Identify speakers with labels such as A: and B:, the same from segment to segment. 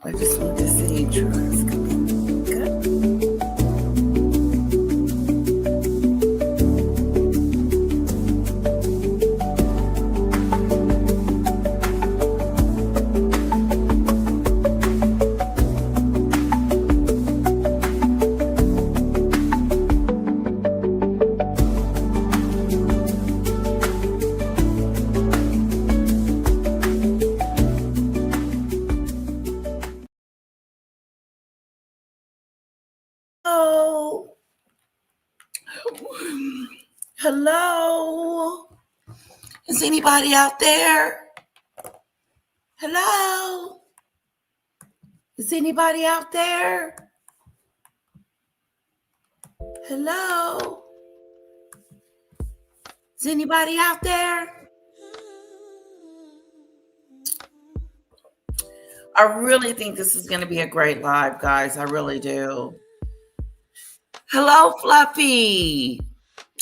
A: I just want to see true. Good. Hello. Hello. Is anybody out there? Hello. Is anybody out there? Hello. Is anybody out there? I really think this is going to be a great live, guys. I really do. Hello, Fluffy.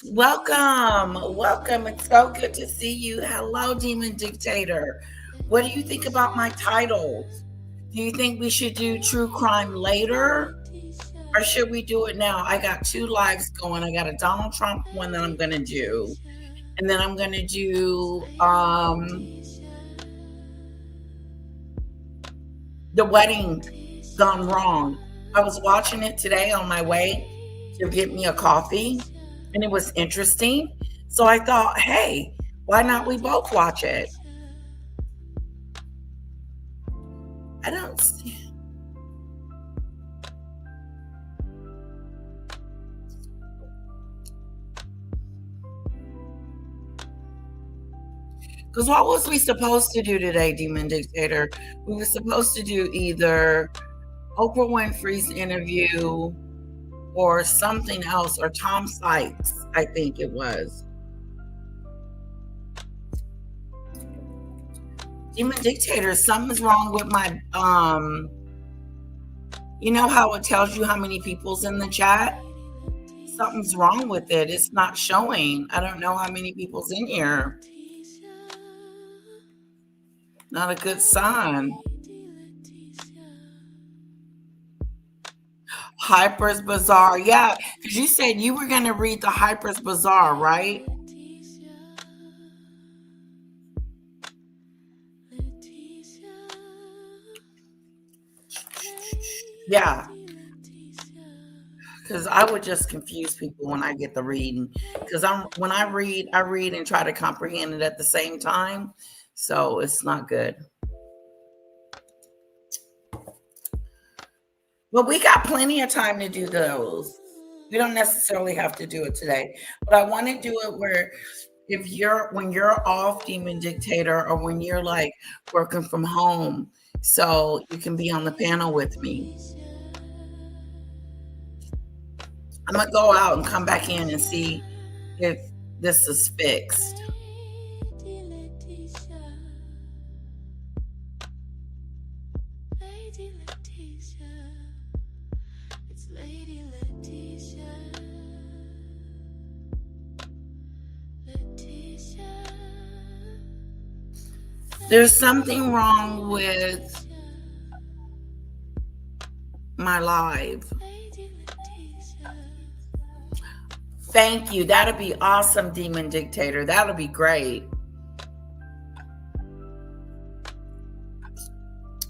A: Welcome. Welcome. It's so good to see you. Hello, Demon Dictator. What do you think about my titles? Do you think we should do true crime later? Or should we do it now? I got 2 lives going. I got a Donald Trump one that I'm going to do. And then I'm going to do the wedding gone wrong. I was watching it today on my way to get me a coffee, and it was interesting. So I thought, hey, why not we both watch it? I don't see. Because what was we supposed to do today, Demon Dictator? We were supposed to do either Oprah Winfrey's interview or something else, or Tom Sykes, I think it was. Demon Dictator, something's wrong with my you know how it tells you how many people's in the chat? Something's wrong with it. It's not showing. I don't know how many people's in here. Not a good sign. Hyper's Bazaar. Yeah, because you said you were going to read the Hyper's Bazaar, right? Yeah. Because I would just confuse people when I get the reading. Because when I read and try to comprehend it at the same time. So it's not good. But we got plenty of time to do those. We don't necessarily have to do it today. But I want to do it where when you're off, Demon Dictator, or when you're like working from home, so you can be on the panel with me. I'm gonna go out and come back in and see if this is fixed. There's something wrong with my live. Thank you. That'll be awesome, Demon Dictator. That'll be great.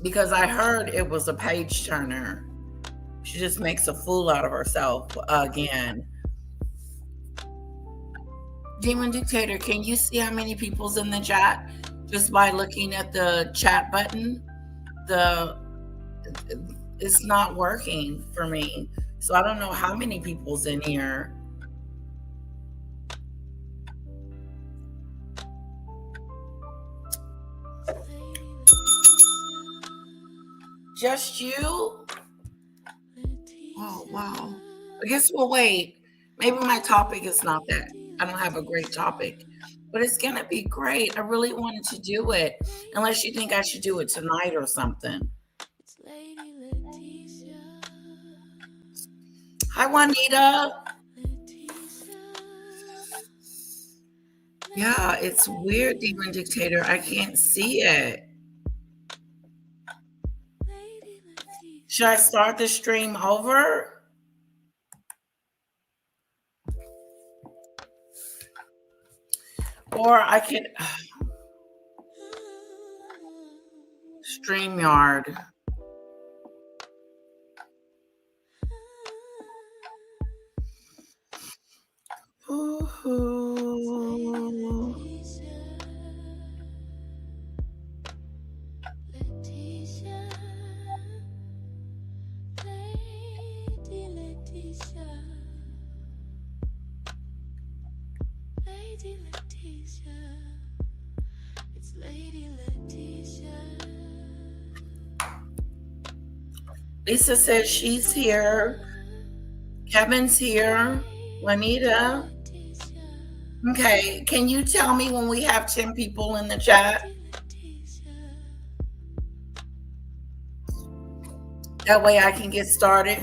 A: Because I heard it was a page turner. She just makes a fool out of herself again. Demon Dictator, can you see how many people's in the chat just by looking at the chat button? It's not working for me. So I don't know how many people's in here. Just you? Oh, wow. I guess we'll wait. Maybe my topic is not that. I don't have a great topic, but it's going to be great. I really wanted to do it, unless you think I should do it tonight or something. Hi, Juanita. Yeah, it's weird, Demon Dictator. I can't see it. Should I start the stream over? Or I could StreamYard. Ooh. Lisa says she's here. Kevin's here. Juanita. Okay, can you tell me when we have 10 people in the chat? That way I can get started.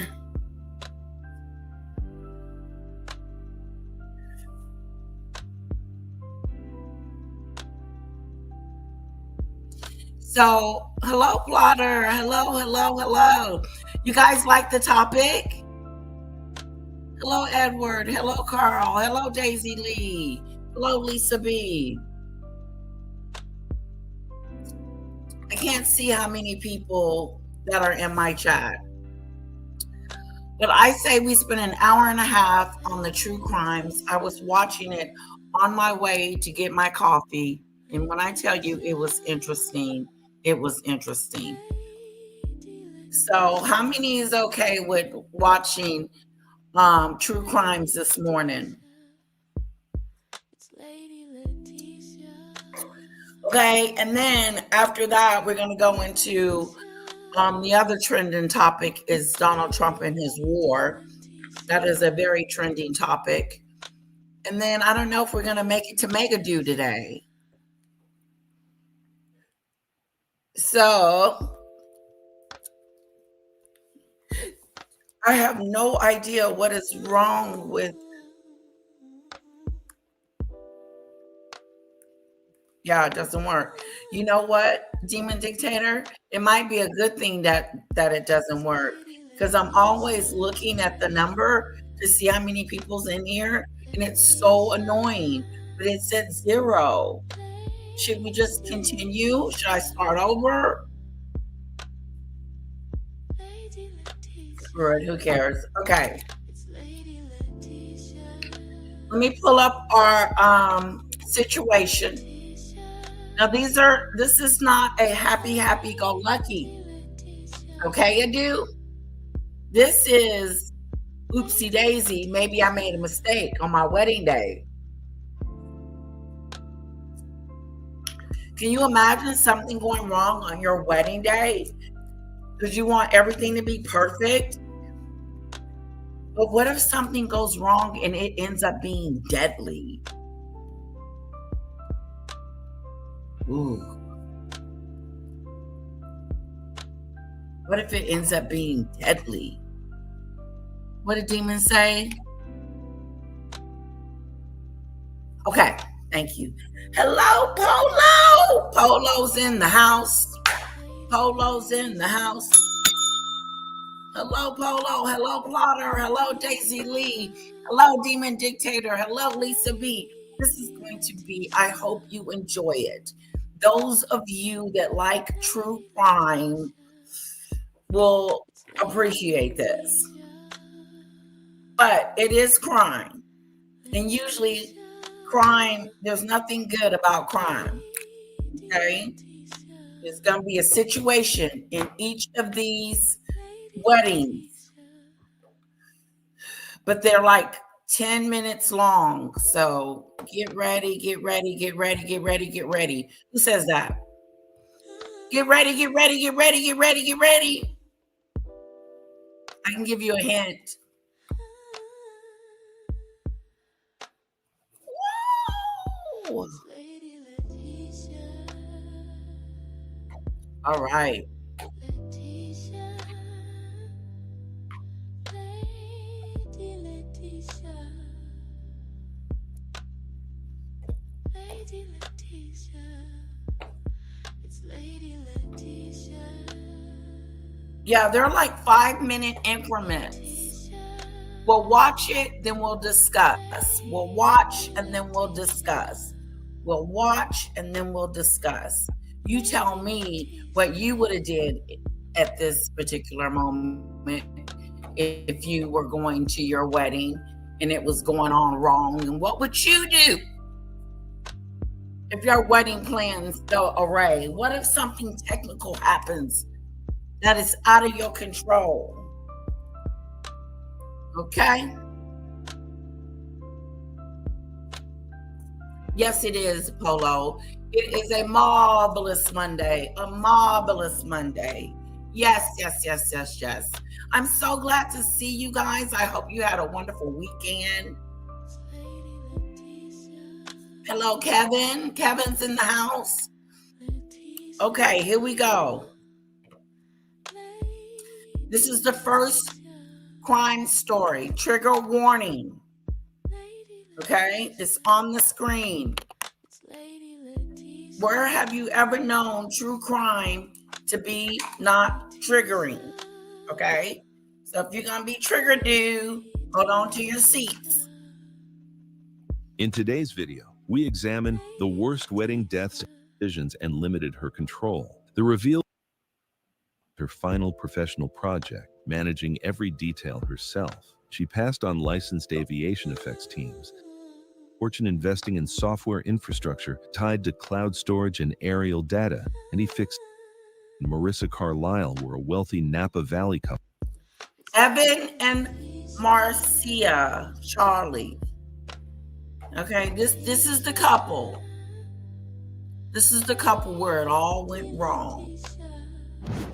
A: So, hello, Plotter. Hello. You guys like the topic? Hello, Edward. Hello, Carl. Hello, Daisy Lee. Hello, Lisa B. I can't see how many people that are in my chat. But I say we spent an hour and a half on the true crimes. I was watching it on my way to get my coffee. And when I tell you it was interesting, it was interesting. So how many is okay with watching true crimes this morning? Okay, and then after that, we're going to go into the other trending topic is Donald Trump and his war. That is a very trending topic. And then I don't know if we're going to make it to Mega Do today. So I have no idea what is wrong with. Yeah, it doesn't work. You know what, Demon Dictator? It might be a good thing that it doesn't work because I'm always looking at the number to see how many people's in here, and it's so annoying. But it said 0. Should we just continue? Should I start over? Good, who cares? Okay. Let me pull up our situation. Now this is not a happy go lucky. Okay, Adu? This is oopsie daisy. Maybe I made a mistake on my wedding day. Can you imagine something going wrong on your wedding day? Because you want everything to be perfect. But what if something goes wrong and it ends up being deadly? Ooh. What if it ends up being deadly? What did Demon say? Okay, thank you. Hello, Polo. Polo's in the house. Polo's in the house. Hello, Polo. Hello, Plotter. Hello, Daisy Lee. Hello, Demon Dictator. Hello, Lisa B. This is going to be, I hope you enjoy it. Those of you that like true crime will appreciate this. But it is crime. And usually crime, there's nothing good about crime. Okay? There's going to be a situation in each of these weddings. But they're like 10 minutes long. So get ready. Who says that? Get ready. I can give you a hint. Whoa. All right. Yeah, they're like 5-minute increments. We'll watch it, then we'll discuss. We'll watch, and then we'll discuss. We'll watch, and then we'll discuss. You tell me what you would have did at this particular moment if you were going to your wedding and it was going on wrong, and what would you do if your wedding plans go awry? What if something technical happens that is out of your control? Okay? Yes, it is, Polo. It is a marvelous Monday. A marvelous Monday. Yes, yes, yes, yes, yes. I'm so glad to see you guys. I hope you had a wonderful weekend. Hello, Kevin. Kevin's in the house. Okay, here we go. This is the first crime story. Trigger warning. Okay, it's on the screen. Where have you ever known true crime to be not triggering? Okay, so if you're gonna be triggered, dude, hold on to your seats.
B: In today's video, we examine the worst wedding deaths decisions and limited her control. The reveal her final professional project, managing every detail herself. She passed on licensed aviation effects teams, fortune investing in software infrastructure tied to cloud storage and aerial data, and he fixed. Marissa Carlisle were a wealthy Napa Valley couple.
A: Evan and Marcia Charlie. Okay, this is the couple. This is the couple where it all went wrong.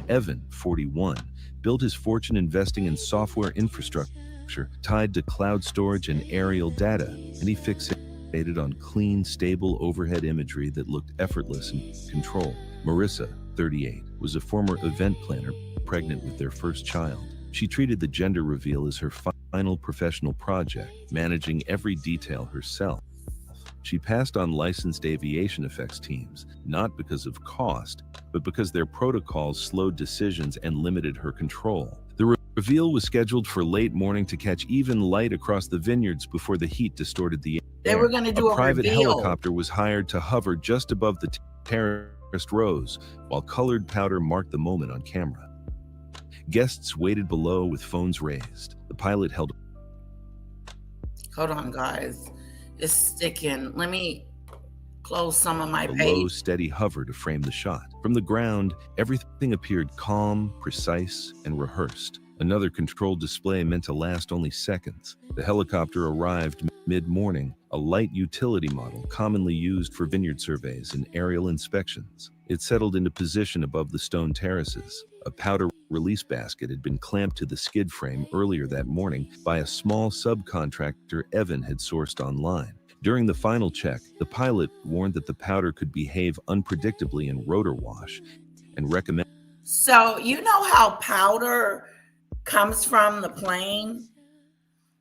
B: Evan, 41, built his fortune investing in software infrastructure tied to cloud storage and aerial data, and he fixated on clean, stable overhead imagery that looked effortless and controlled. Marissa, 38, was a former event planner, pregnant with their first child. She treated the gender reveal as her final professional project, managing every detail herself. She passed on licensed aviation effects teams, not because of cost, but because their protocols slowed decisions and limited her control. The reveal was scheduled for late morning to catch even light across the vineyards before the heat distorted the air.
A: They were going to do a
B: private
A: reveal.
B: Helicopter was hired to hover just above the terraced rows, while colored powder marked the moment on camera. Guests waited below with phones raised. The pilot held.
A: Hold on, guys. It's sticking. Let me close some of my
B: a
A: page.
B: low, steady hover to frame the shot. From the ground, everything appeared calm, precise, and rehearsed. Another controlled display meant to last only seconds. The helicopter arrived mid-morning, a light utility model commonly used for vineyard surveys and aerial inspections. It settled into position above the stone terraces. A powder release basket had been clamped to the skid frame earlier that morning by a small subcontractor Evan had sourced online. During the final check, the pilot warned that the powder could behave unpredictably in rotor wash and recommended.
A: So you know how powder comes from the plane?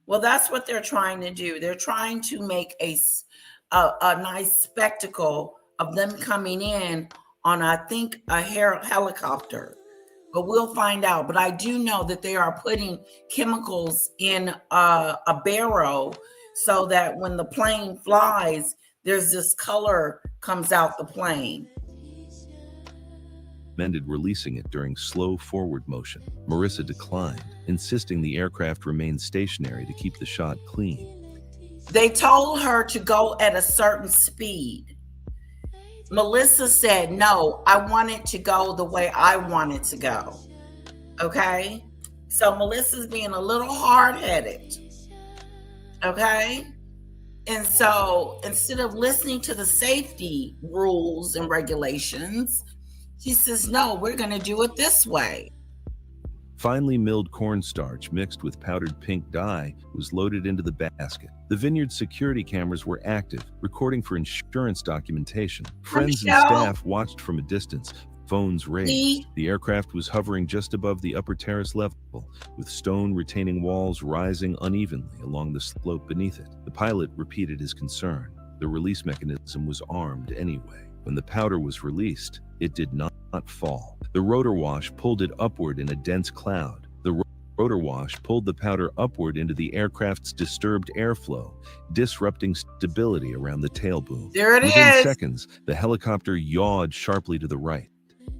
A: Well, that's what they're trying to do. They're trying to make a nice spectacle of them coming in on, I think, a helicopter. But we'll find out. But I do know that they are putting chemicals in a barrel so that when the plane flies, there's this color comes out the plane.
B: Recommended releasing it during slow forward motion. Marissa declined, insisting the aircraft remain stationary to keep the shot clean.
A: They told her to go at a certain speed. Melissa said, no, I want it to go the way I want it to go. Okay? So Melissa's being a little hard-headed. Okay? And so instead of listening to the safety rules and regulations, she says, no, we're going to do it this way.
B: Finely milled cornstarch mixed with powdered pink dye was loaded into the basket. The vineyard security cameras were active, recording for insurance documentation. Friends and staff watched from a distance, phones raised. The aircraft was hovering just above the upper terrace level, with stone retaining walls rising unevenly along the slope beneath it. The pilot repeated his concern. The release mechanism was armed anyway. When the powder was released, it did not fall. The rotor wash pulled it upward in a dense cloud. The rotor wash pulled the powder upward into the aircraft's disturbed airflow, disrupting stability around the tail boom.
A: There it
B: Within
A: is.
B: seconds, the helicopter yawed sharply to the right.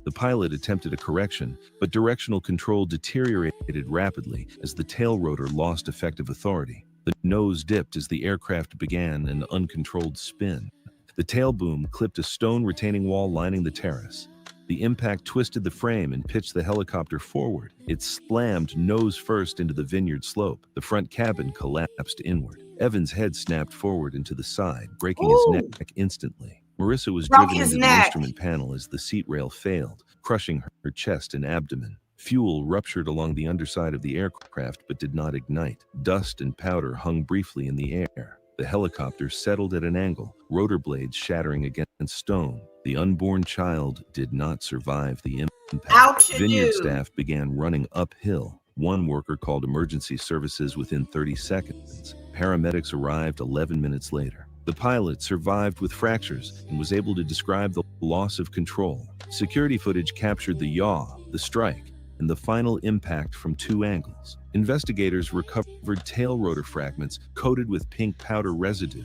B: The pilot attempted a correction, but directional control deteriorated rapidly as the tail rotor lost effective authority. The nose dipped as the aircraft began an uncontrolled spin. The tail boom clipped a stone retaining wall lining the terrace. The impact twisted the frame and pitched the helicopter forward. It slammed nose first into the vineyard slope. The front cabin collapsed inward. Evan's head snapped forward and to the side, breaking his neck instantly. Marissa was driven into the instrument panel as the seat rail failed, crushing her chest and abdomen. Fuel ruptured along the underside of the aircraft but did not ignite. Dust and powder hung briefly in the air. The helicopter settled at an angle, rotor blades shattering against stone. The unborn child did not survive the impact. Vineyard staff began running uphill. One worker called emergency services within 30 seconds. Paramedics arrived 11 minutes later. The pilot survived with fractures and was able to describe the loss of control. Security footage captured the yaw, the strike, and the final impact from two angles. Investigators recovered tail rotor fragments coated with pink powder residue.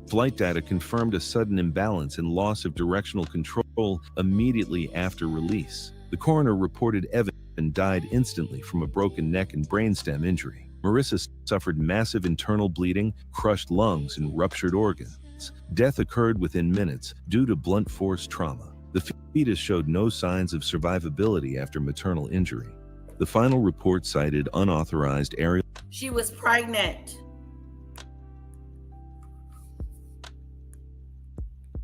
B: Flight data confirmed a sudden imbalance and loss of directional control immediately after release. The coroner reported Evan died instantly from a broken neck and brainstem injury. Marissa suffered massive internal bleeding, crushed lungs, and ruptured organs. Death occurred within minutes due to blunt force trauma. The fetus showed no signs of survivability after maternal injury. The final report cited unauthorized aerial.
A: She was pregnant.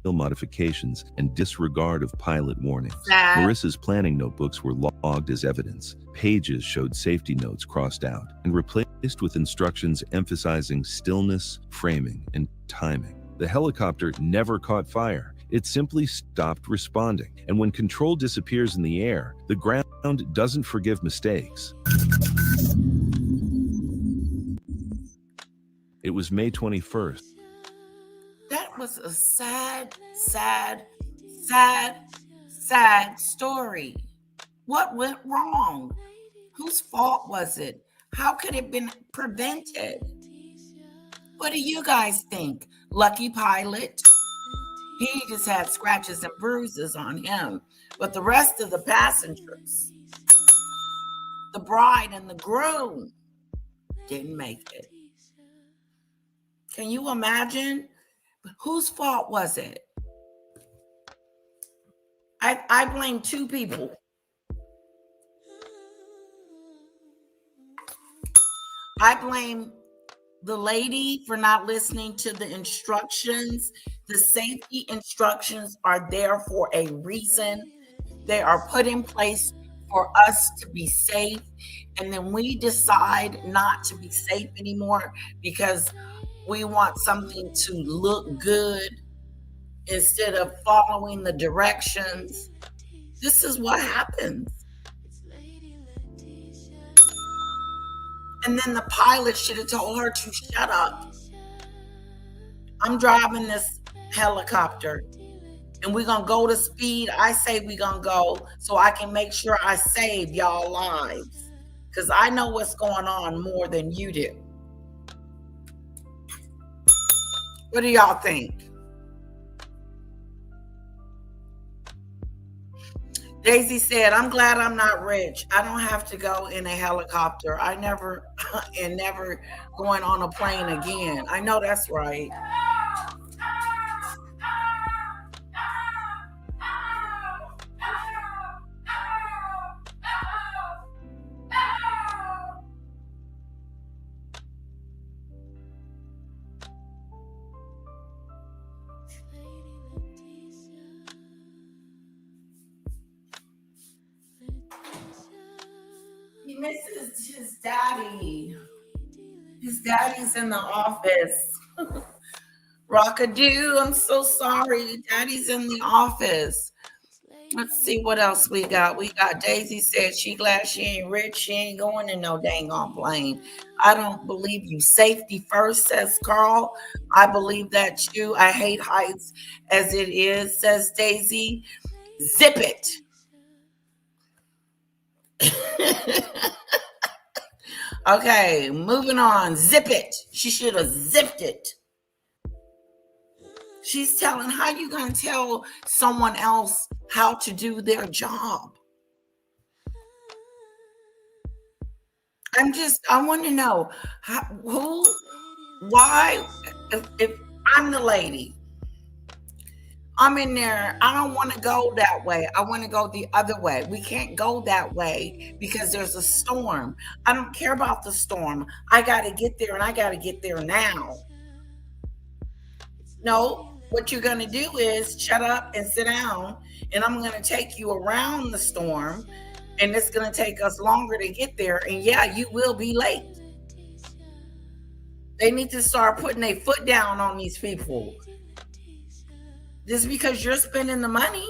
B: Modifications and disregard of pilot warnings. Marissa's planning notebooks were logged as evidence. Pages showed safety notes crossed out and replaced with instructions emphasizing stillness, framing, and timing. The helicopter never caught fire. It simply stopped responding. And when control disappears in the air, the ground doesn't forgive mistakes. It was May 21st.
A: That was a sad story. What went wrong? Whose fault was it? How could it have been prevented? What do you guys think? Lucky pilot? He just had scratches and bruises on him, but the rest of the passengers, the bride and the groom, didn't make it. Can you imagine? Whose fault was it? I blame two people. I blame the lady for not listening to the instructions. The safety instructions are there for a reason. They are put in place for us to be safe. And then we decide not to be safe anymore because we want something to look good instead of following the directions. This is what happens. And then the pilot should have told her to shut up. I'm driving this helicopter and we're going to go the speed I say we're going to go so I can make sure I save y'all lives. Because I know what's going on more than you do. What do y'all think? Daisy said, I'm glad I'm not rich. I don't have to go in a helicopter. I never going on a plane again. I know that's right. He misses his daddy. His daddy's in the office. Rockadoo, I'm so sorry. Daddy's in the office. Let's see what else we got. We got Daisy said she glad she ain't rich. She ain't going in no dang on plane. I don't believe you. Safety first, says Carl. I believe that too. I hate heights as it is, says Daisy. Zip it. Okay, moving on. Zip it. She should have zipped it. She's telling, how you going to tell someone else how to do their job? I want to know why, if I'm the lady, I'm in there, I don't want to go that way. I want to go the other way. We can't go that way because there's a storm. I don't care about the storm. I got to get there, and I got to get there now. No, what you're going to do is shut up and sit down, and I'm going to take you around the storm, and it's going to take us longer to get there. And yeah, you will be late. They need to start putting their foot down on these people. Just because you're spending the money,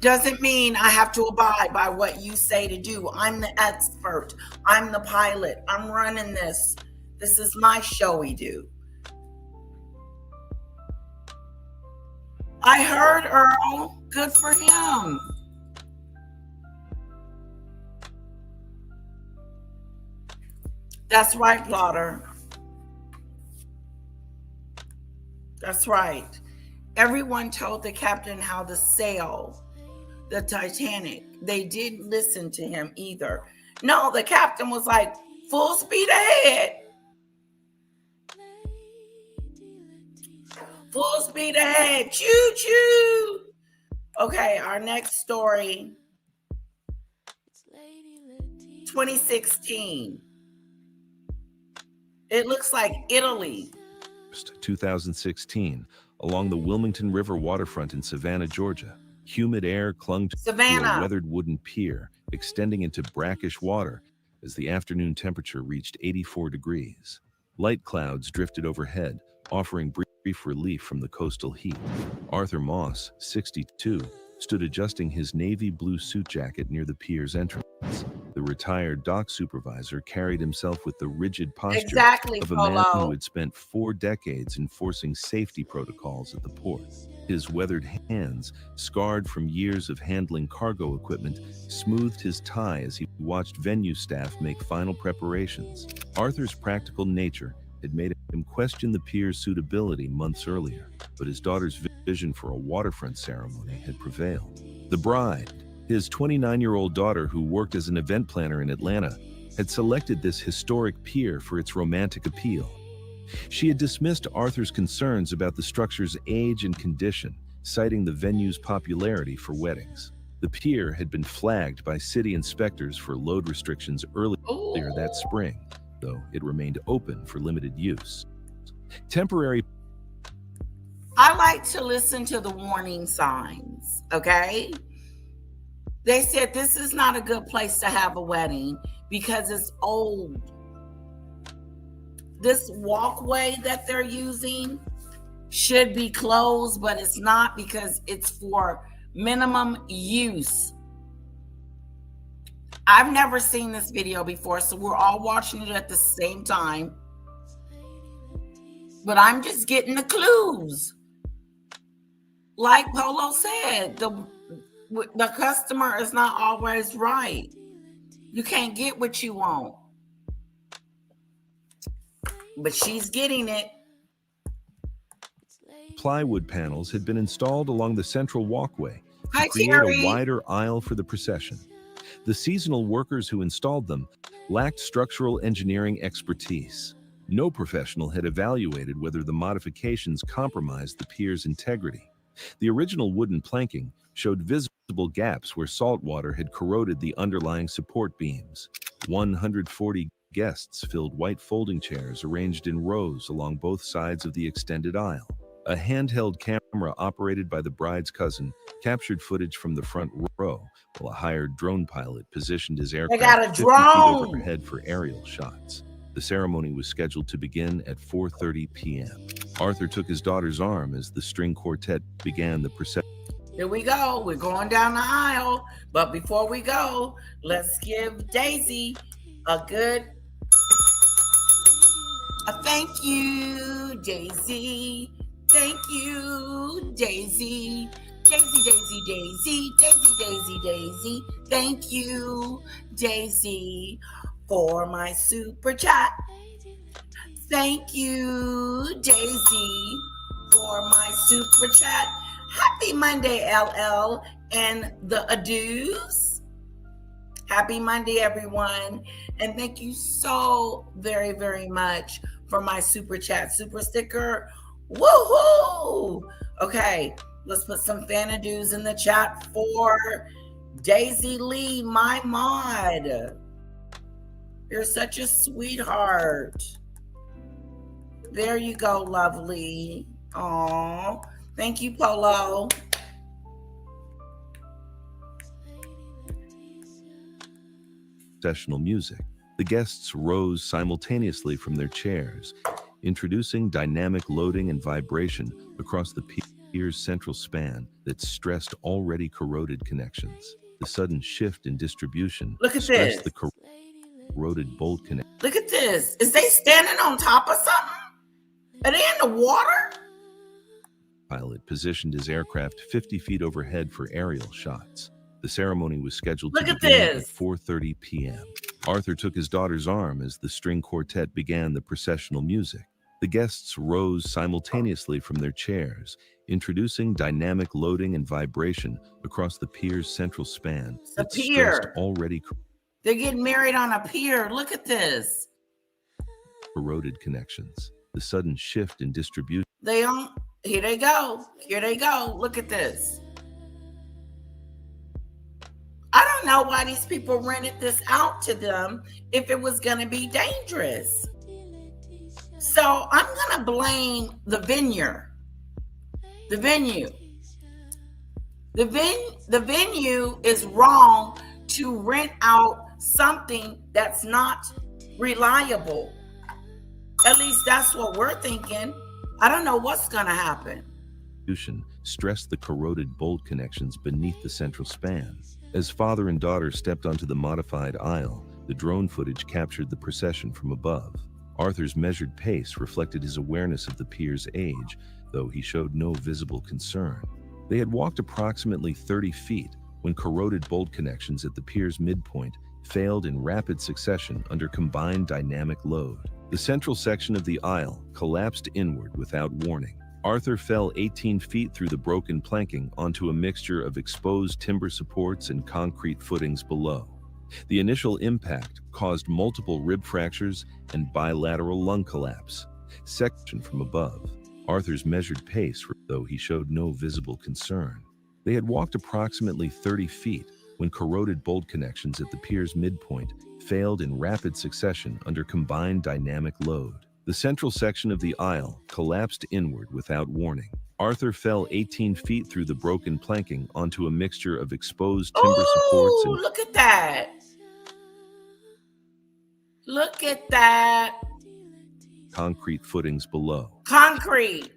A: doesn't mean I have to abide by what you say to do. I'm the expert. I'm the pilot. I'm running this. This is my showy do. I heard Earl. Good for him. That's right, Plotter. That's right. Everyone told the captain how to sail the Titanic. They didn't listen to him either. No, the captain was like, full speed ahead. Full speed ahead. Choo choo. Okay, our next story. 2016. It looks like Italy.
B: 2016, along the Wilmington River waterfront in Savannah, Georgia, humid air clung to a weathered wooden pier, extending into brackish water as the afternoon temperature reached 84 degrees. Light clouds drifted overhead, offering brief relief from the coastal heat. Arthur Moss, 62, stood adjusting his navy blue suit jacket near the pier's entrance. The retired dock supervisor carried himself with the rigid posture of a man who had spent 4 decades enforcing safety protocols at the port. His weathered hands, scarred from years of handling cargo equipment, smoothed his tie as he watched venue staff make final preparations. Arthur's practical nature had made him question the pier's suitability months earlier, but his daughter's vision for a waterfront ceremony had prevailed. The bride, his 29-year-old daughter who worked as an event planner in Atlanta, had selected this historic pier for its romantic appeal. She had dismissed Arthur's concerns about the structure's age and condition, citing the venue's popularity for weddings. The pier had been flagged by city inspectors for load restrictions earlier that spring, though it remained open for limited use.
A: I like to listen to the warning signs, okay? They said this is not a good place to have a wedding because it's old. This walkway that they're using should be closed, but it's not because it's for minimum use. I've never seen this video before, so we're all watching it at the same time. But I'm just getting the clues. Like Polo said, the customer is not always right. You can't get what you want. But she's getting it.
B: Plywood panels had been installed along the central walkway to create a wider aisle for the procession. The seasonal workers who installed them lacked structural engineering expertise. No professional had evaluated whether the modifications compromised the pier's integrity. The original wooden planking showed visible gaps where salt water had corroded the underlying support beams. 140 guests filled white folding chairs arranged in rows along both sides of the extended aisle. A handheld camera operated by the bride's cousin captured footage from the front row, while a hired drone pilot positioned his aircraft 50 feet overhead for aerial shots. The ceremony was scheduled to begin at 4:30 p.m. Arthur took his daughter's arm as the string quartet began the procession.
A: Here we go. We're going down the aisle. But before we go, let's give Daisy a thank you, Daisy. Thank you, Daisy. Daisy, Daisy, Daisy, Daisy, Daisy, Daisy. Thank you, Daisy, for my super chat. Thank you, Daisy, for my super chat. Happy Monday, LL and the Adoos. Happy Monday, everyone. And thank you so very, very much for my super chat, super sticker. Woohoo! Okay, let's put some Fanadoos in the chat for Daisy Lee, my mod. You're such a sweetheart. There you go, lovely. Aw, thank you, Polo.
B: Sessional music. The guests rose simultaneously from their chairs, introducing dynamic loading and vibration across the pier's central span that stressed already corroded connections. The sudden shift in distribution stressed the corroded bolt connection.
A: Look at this. Is they standing on top of something? Are they in the water?
B: Pilot positioned his aircraft 50 feet overhead for aerial shots. The ceremony was scheduled to begin at 4:30 p.m. Arthur took his daughter's arm as the string quartet began the processional music. The guests rose simultaneously from their chairs, introducing dynamic loading and vibration across the pier's central span.
A: The pier.
B: Already
A: They're getting married on a pier. Look at this.
B: Corroded connections. The sudden shift in distribution.
A: Here they go. Here they go. Look at this. I don't know why these people rented this out to them if it was going to be dangerous. So I'm going to blame the venue. The venue is wrong to rent out something that's not reliable. At least that's what we're thinking. I don't know what's going to happen.
B: Stressed the corroded bolt connections beneath the central span. As father and daughter stepped onto the modified aisle, the drone footage captured the procession from above. Arthur's measured pace reflected his awareness of the pier's age, though he showed no visible concern. They had walked approximately 30 feet when corroded bolt connections at the pier's midpoint failed in rapid succession under combined dynamic load. The central section of the aisle collapsed inward without warning. Arthur fell 18 feet through the broken planking onto a mixture of exposed timber supports and concrete footings below. The initial impact caused multiple rib fractures and bilateral lung collapse. Section from above. Arthur's measured pace, though he showed no visible concern. They had walked approximately 30 feet when corroded bolt connections at the pier's midpoint failed in rapid succession under combined dynamic load. The central section of the aisle collapsed inward without warning. Arthur fell 18 feet through the broken planking onto a mixture of exposed timber supports and...
A: Look at that. Look at that.
B: Concrete footings below.
A: Concrete.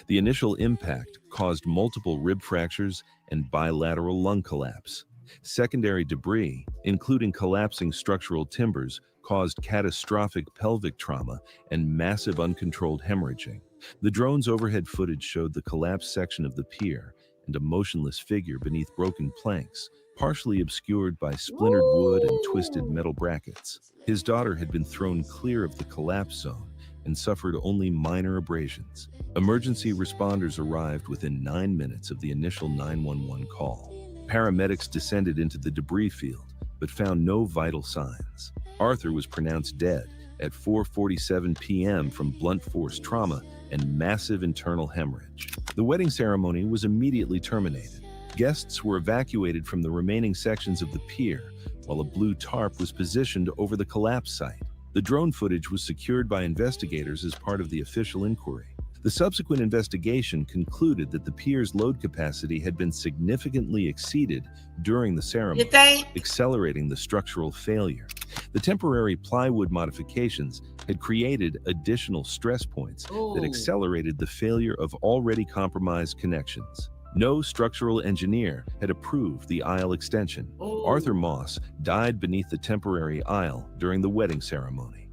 B: The initial impact caused multiple rib fractures and bilateral lung collapse. Secondary debris, including collapsing structural timbers, caused catastrophic pelvic trauma and massive uncontrolled hemorrhaging. The drone's overhead footage showed the collapsed section of the pier and a motionless figure beneath broken planks, partially obscured by splintered wood and twisted metal brackets. His daughter had been thrown clear of the collapse zone and suffered only minor abrasions. Emergency responders arrived within 9 minutes of the initial 911 call. Paramedics descended into the debris field, but found no vital signs. Arthur was pronounced dead at 4:47 p.m. from blunt force trauma and massive internal hemorrhage. The wedding ceremony was immediately terminated. Guests were evacuated from the remaining sections of the pier, while a blue tarp was positioned over the collapse site. The drone footage was secured by investigators as part of the official inquiry. The subsequent investigation concluded that the pier's load capacity had been significantly exceeded during the ceremony, accelerating the structural failure. The temporary plywood modifications had created additional stress points that accelerated the failure of already compromised connections. No structural engineer had approved the aisle extension. Arthur Moss died beneath the temporary aisle during the wedding ceremony.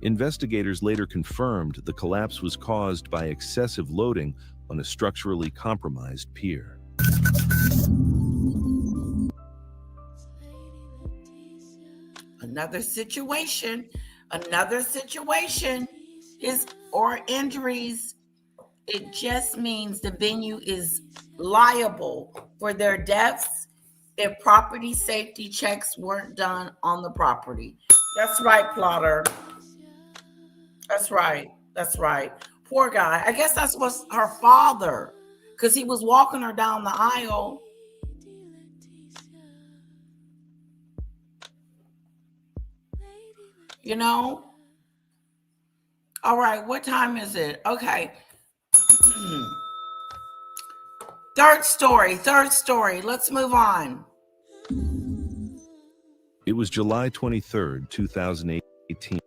B: Investigators later confirmed the collapse was caused by excessive loading on a structurally compromised pier.
A: Another situation is or injuries. It just means the venue is liable for their deaths if property safety checks weren't done on the property. That's right, Plotter. That's right. That's right. Poor guy. I guess that's was her father, because he was walking her down the aisle. You know? All right, what time is it? Okay. Third story. Let's move on.
B: It was July 23rd, 2018,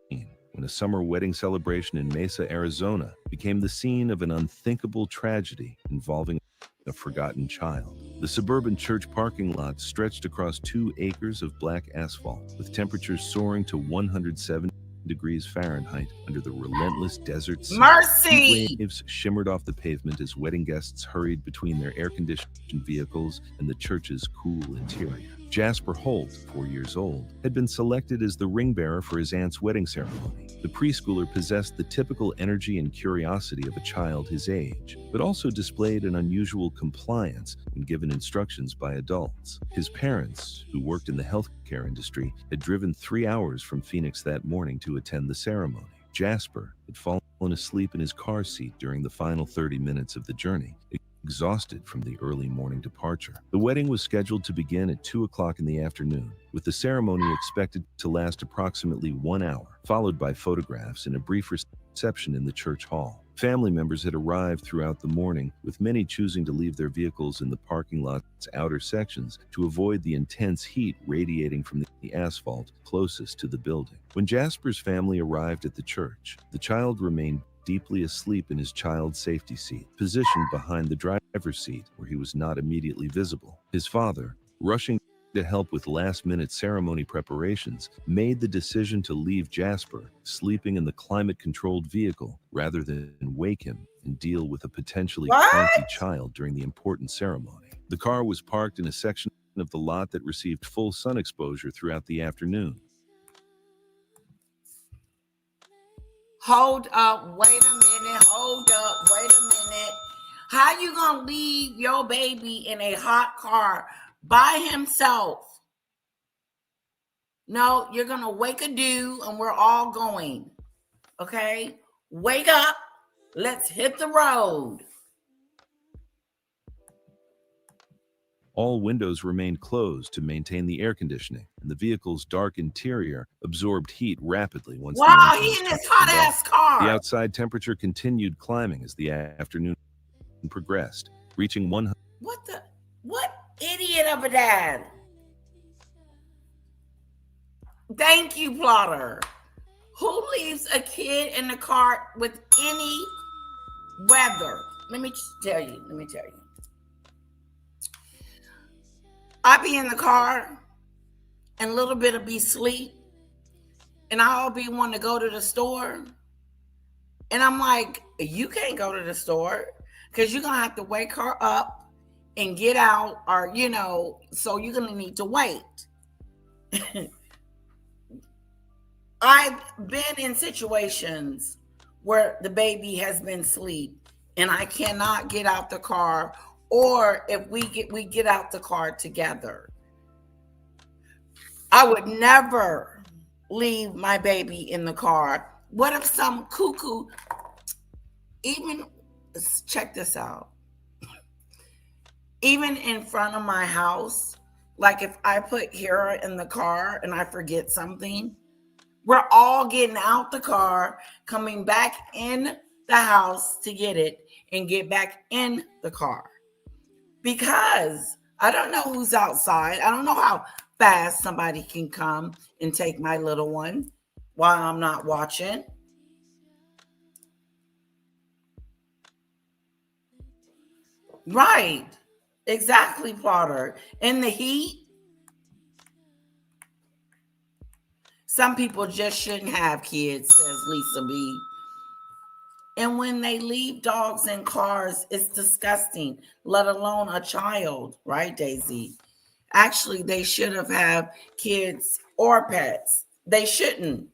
B: when a summer wedding celebration in Mesa, Arizona became the scene of an unthinkable tragedy involving a forgotten child. The suburban church parking lot stretched across 2 acres of black asphalt, with temperatures soaring to 107 degrees Fahrenheit under the relentless desert sun.
A: Mercy!
B: Heat waves shimmered off the pavement as wedding guests hurried between their air-conditioned vehicles and the church's cool interior. Jasper Holt, 4 years old, had been selected as the ring bearer for his aunt's wedding ceremony. The preschooler possessed the typical energy and curiosity of a child his age, but also displayed an unusual compliance when given instructions by adults. His parents, who worked in the healthcare industry, had driven 3 hours from Phoenix that morning to attend the ceremony. Jasper had fallen asleep in his car seat during the final 30 minutes of the journey, exhausted from the early morning departure. The wedding was scheduled to begin at 2 o'clock in the afternoon, with the ceremony expected to last approximately 1 hour, followed by photographs and a brief reception in the church hall. Family members had arrived throughout the morning, with many choosing to leave their vehicles in the parking lot's outer sections to avoid the intense heat radiating from the asphalt closest to the building. When Jasper's family arrived at the church, the child remained deeply asleep in his child safety seat, positioned behind the driver's seat where he was not immediately visible. His father, rushing to help with last-minute ceremony preparations, made the decision to leave Jasper sleeping in the climate-controlled vehicle rather than wake him and deal with a potentially cranky child during the important ceremony. The car was parked in a section of the lot that received full sun exposure throughout the afternoon.
A: Hold up, wait a minute, How you gonna leave your baby in a hot car by himself? No, you're gonna wake a dude and we're all going. Okay? Wake up. Let's hit the road.
B: All windows remained closed to maintain the air conditioning, and the vehicle's dark interior absorbed heat rapidly once the engine
A: He in
B: was
A: his
B: touched
A: hot-ass car.
B: The outside temperature continued climbing as the afternoon progressed, reaching 100.
A: What idiot of a dad? Thank you, Plotter. Who leaves a kid in the car with any weather? Let me tell you. I be in the car and a little bit of be sleep, and I'll be wanting to go to the store, and I'm like, you can't go to the store because you're gonna have to wake her up and get out, or so you're gonna need to wait. I've been in situations where the baby has been asleep and I cannot get out the car, or if we get out the car together. I would never leave my baby in the car. What if some cuckoo, check this out, even in front of my house, like if I put Hera in the car and I forget something, we're all getting out the car, coming back in the house to get it and get back in the car. Because I don't know who's outside. I don't know how fast somebody can come and take my little one while I'm not watching. Right. Exactly, Plotter. In the heat. Some people just shouldn't have kids, says Lisa B. And when they leave dogs in cars, it's disgusting, let alone a child, right, Daisy? Actually, they should have had kids or pets. They shouldn't.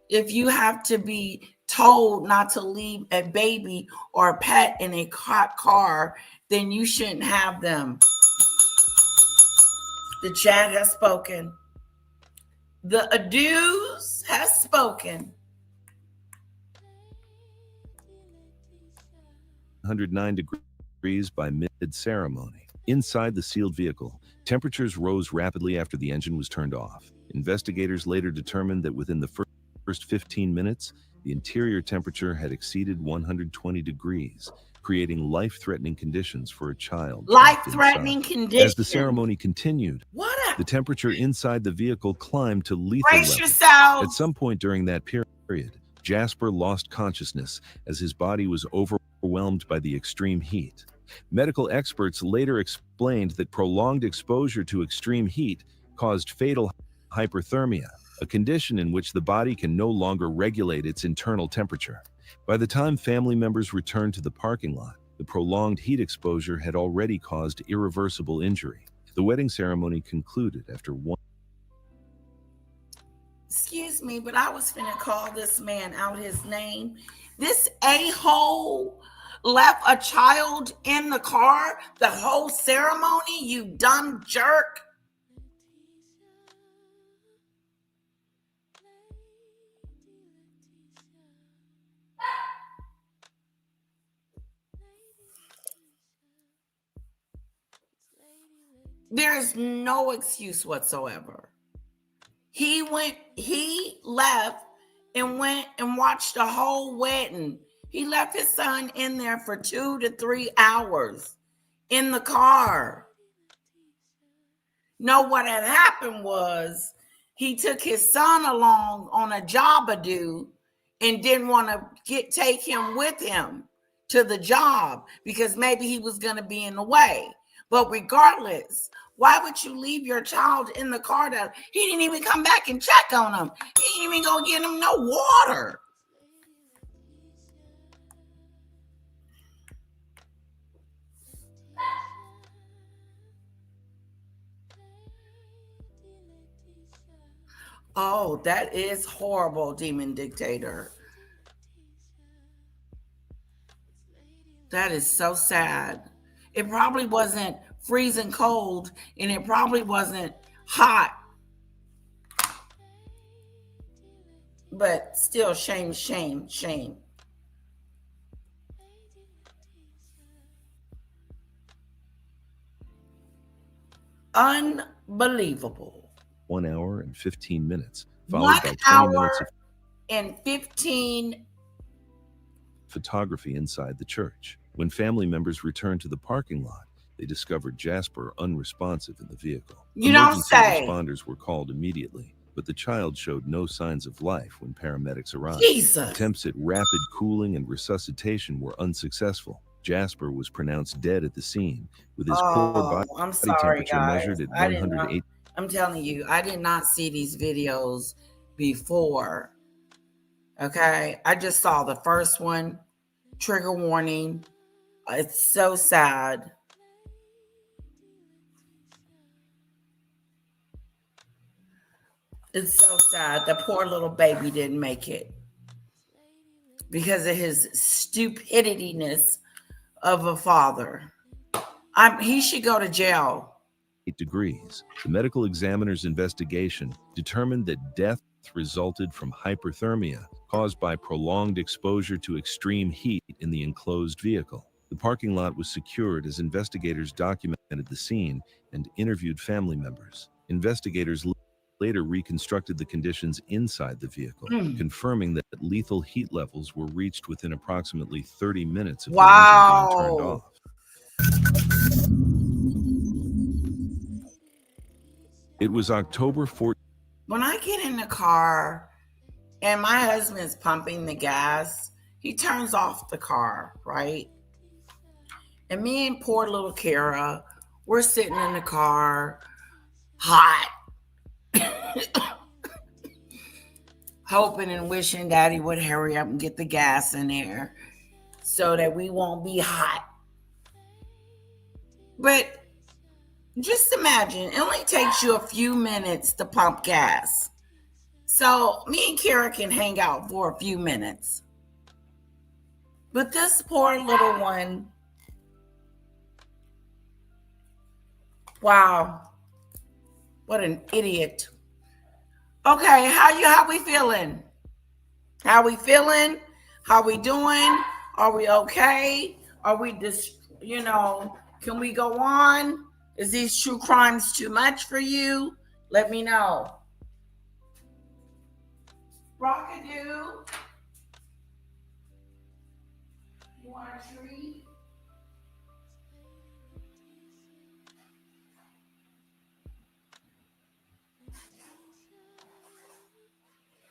A: If you have to be told not to leave a baby or a pet in a hot car, then you shouldn't have them. The chat has spoken. The adieus has spoken.
B: 109 degrees by mid-ceremony. Inside the sealed vehicle, temperatures rose rapidly after the engine was turned off. Investigators later determined that within the first 15 minutes, the interior temperature had exceeded 120 degrees, creating life-threatening conditions for a child.
A: Life-threatening conditions.
B: As the ceremony continued, the temperature inside the vehicle climbed to lethal
A: Brace
B: levels.
A: yourself.
B: At some point during that period, Jasper lost consciousness as his body was overwhelmed by the extreme heat. Medical experts later explained that prolonged exposure to extreme heat caused fatal hyperthermia, a condition in which the body can no longer regulate its internal temperature. By the time family members returned to the parking lot, the prolonged heat exposure had already caused irreversible injury. The wedding ceremony concluded after one.
A: Excuse me, but I was finna call this man out his name. This a-hole left a child in the car the whole ceremony, you dumb jerk. There is no excuse whatsoever. He left and went and watched the whole wedding. He left his son in there for 2 to 3 hours in the car. No, what had happened was he took his son along on a job-a-do and didn't want to take him with him to the job because maybe he was going to be in the way. But regardless, why would you leave your child in the car? He didn't even come back and check on him. He didn't even go get him no water. Oh, that is horrible, Demon Dictator. That is so sad. It probably wasn't freezing cold, and it probably wasn't hot. But still, shame, shame, shame. Unbelievable.
B: 1 hour and 15 minutes, followed
A: 1
B: by 20
A: hour
B: minutes of
A: and 15.
B: photography inside the church. When family members returned to the parking lot, they discovered Jasper unresponsive in the vehicle.
A: You don't
B: Emergency
A: say.
B: responders were called immediately, but the child showed no signs of life when paramedics arrived.
A: Jesus.
B: Attempts at rapid cooling and resuscitation were unsuccessful. Jasper was pronounced dead at the scene, with his core body
A: I'm sorry,
B: temperature
A: guys.
B: measured at
A: I did not-
B: 108.
A: I'm telling you, I did not see these videos before. Okay. I just saw the first one. Trigger warning. It's so sad. It's so sad. The poor little baby didn't make it because of his stupidityness of a father. He should go to jail.
B: 8 degrees. The medical examiner's investigation determined that death resulted from hyperthermia caused by prolonged exposure to extreme heat in the enclosed vehicle. The parking lot was secured as investigators documented the scene and interviewed family members. Investigators later reconstructed the conditions inside the vehicle, confirming that lethal heat levels were reached within approximately 30 minutes of the engine being turned off. It was October 14th.
A: When I get in the car and my husband's pumping the gas, he turns off the car, right? And me and poor little Kara, we're sitting in the car, hot. hoping and wishing Daddy would hurry up and get the gas in there so that we won't be hot. But just imagine, it only takes you a few minutes to pump gas. So me and Kara can hang out for a few minutes. But this poor little one, wow, what an idiot. Okay, how we feeling? How we feeling? How we doing? Are we okay? Are we just, can we go on? Is these true crimes too much for you? Let me know. Rockadoo. You want a treat?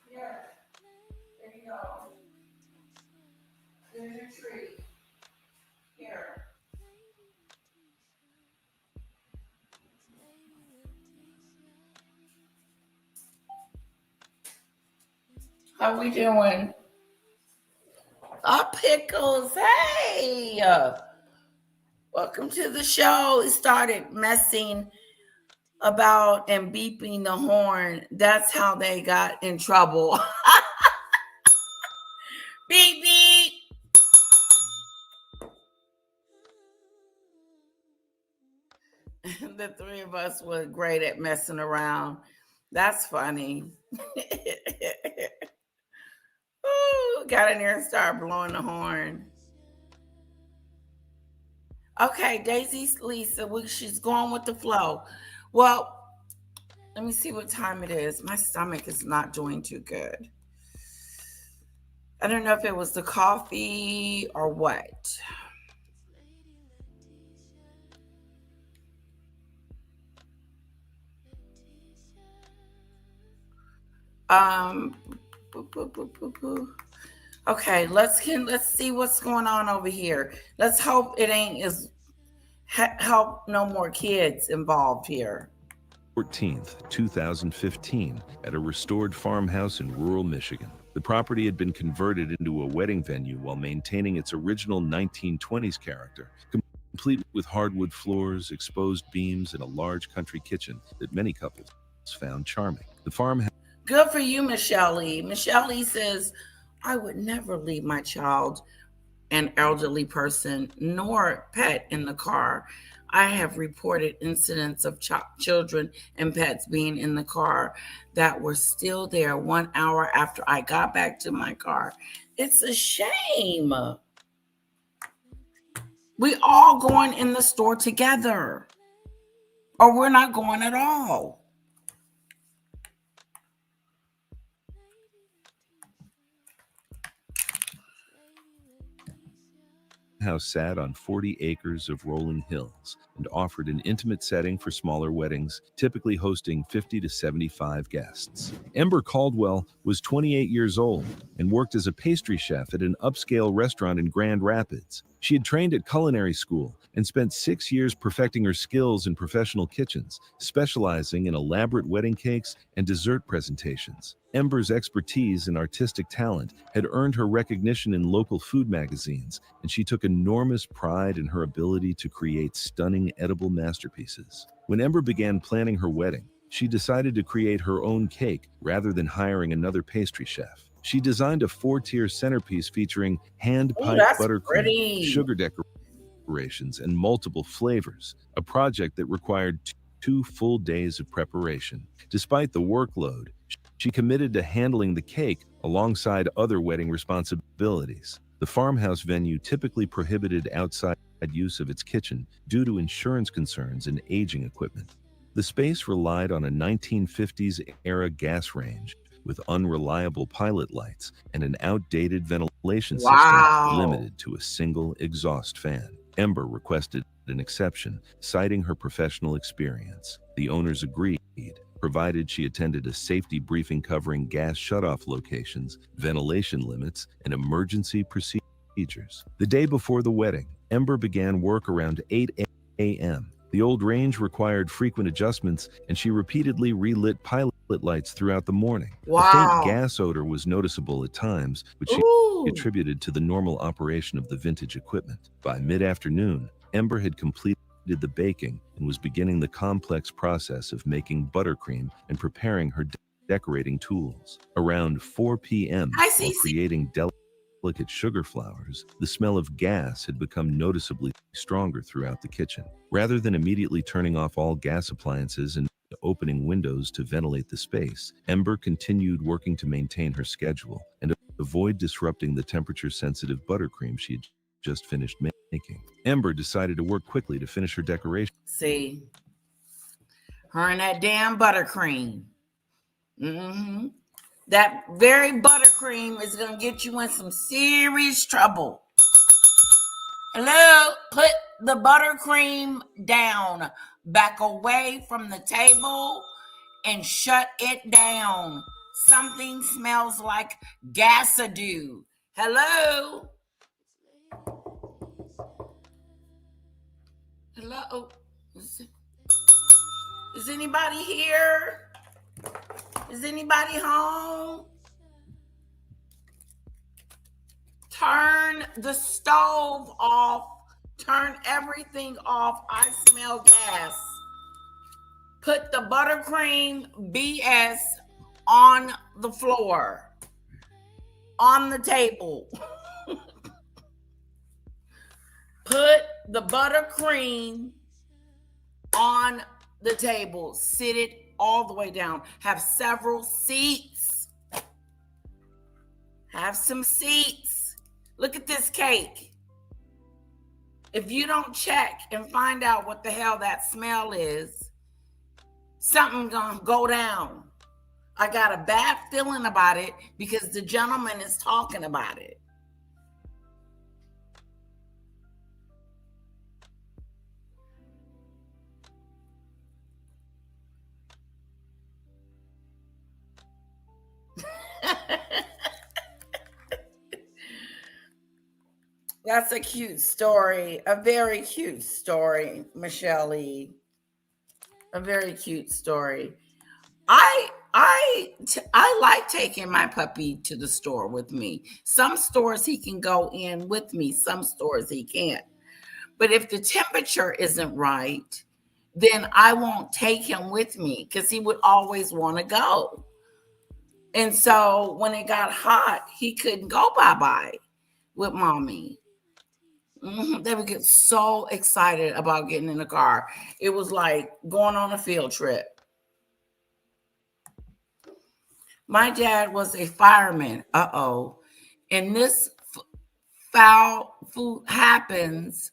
A: Here. There you go. There's your treat. Here. How we doing? Pickles, hey! Welcome to the show. It started messing about and beeping the horn. That's how they got in trouble. Beep, beep. The three of us were great at messing around. That's funny. Ooh, got in there and started blowing the horn. Okay, Daisy Lisa, she's going with the flow. Well, let me see what time it is. My stomach is not doing too good. I don't know if it was the coffee or what. Okay, let's see what's going on over here. Let's hope it ain't help no more kids involved here.
B: 14th, 2015, at a restored farmhouse in rural Michigan. The property had been converted into a wedding venue while maintaining its original 1920s character, complete with hardwood floors, exposed beams, and a large country kitchen that many couples found charming. The farmhouse.
A: Good for you, Michelle Lee. Michelle Lee says, I would never leave my child, an elderly person, nor pet in the car. I have reported incidents of children and pets being in the car that were still there 1 hour after I got back to my car. It's a shame. We all going in the store together, or we're not going at all.
B: House sat on 40 acres of rolling hills and offered an intimate setting for smaller weddings, typically hosting 50 to 75 guests. Ember Caldwell was 28 years old and worked as a pastry chef at an upscale restaurant in Grand Rapids. She had trained at culinary school and spent 6 years perfecting her skills in professional kitchens, specializing in elaborate wedding cakes and dessert presentations. Ember's expertise and artistic talent had earned her recognition in local food magazines, and she took enormous pride in her ability to create stunning edible masterpieces. When Ember began planning her wedding, she decided to create her own cake rather than hiring another pastry chef. She designed a 4-tier centerpiece featuring hand-piped buttercream, sugar decorations, and multiple flavors, a project that required 2 full days of preparation. Despite the workload, she committed to handling the cake alongside other wedding responsibilities. The farmhouse venue typically prohibited outside use of its kitchen due to insurance concerns and aging equipment. The space relied on a 1950s-era gas range with unreliable pilot lights and an outdated ventilation system limited to a single exhaust fan. Ember requested an exception, citing her professional experience. The owners agreed, provided she attended a safety briefing covering gas shutoff locations, ventilation limits, and emergency procedures. The day before the wedding, Ember began work around 8 a.m. The old range required frequent adjustments, and she repeatedly relit pilot lights throughout the morning. A
A: Wow.
B: faint gas odor was noticeable at times, which she
A: Ooh.
B: attributed to the normal operation of the vintage equipment. By mid-afternoon, Ember had completed the baking and was beginning the complex process of making buttercream and preparing her decorating tools. Around 4 p.m.,
A: Hi, Cece.
B: while creating delicate sugar flowers, the smell of gas had become noticeably stronger throughout the kitchen. Rather than immediately turning off all gas appliances and opening windows to ventilate the space, Ember continued working to maintain her schedule and avoid disrupting the temperature-sensitive buttercream she had just finished making. Ember decided to work quickly to finish her decoration.
A: See, her and that damn buttercream. That very buttercream is going to get you in some serious trouble. Hello, put the buttercream down, back away from the table, and shut it down. Something smells like gasadoo. Hello? Hello? Is anybody here? Is anybody home? Turn the stove off. Turn everything off. I smell gas. Put the buttercream BS on the floor, on the table. Put the buttercream on the table. Sit it all the way down. Have several seats. Have some seats. Look at this cake. If you don't check and find out what the hell that smell is, something gonna go down. I got a bad feeling about it because the gentleman is talking about it. That's a cute story. A very cute story, Michelle E. A very cute story. I like taking my puppy to the store with me. Some stores he can go in with me, some stores he can't. But if the temperature isn't right, then I won't take him with me because he would always want to go. And so when it got hot, he couldn't go bye-bye with mommy. They would get so excited about getting in the car. It was like going on a field trip. My dad was a fireman. And this foul food happens.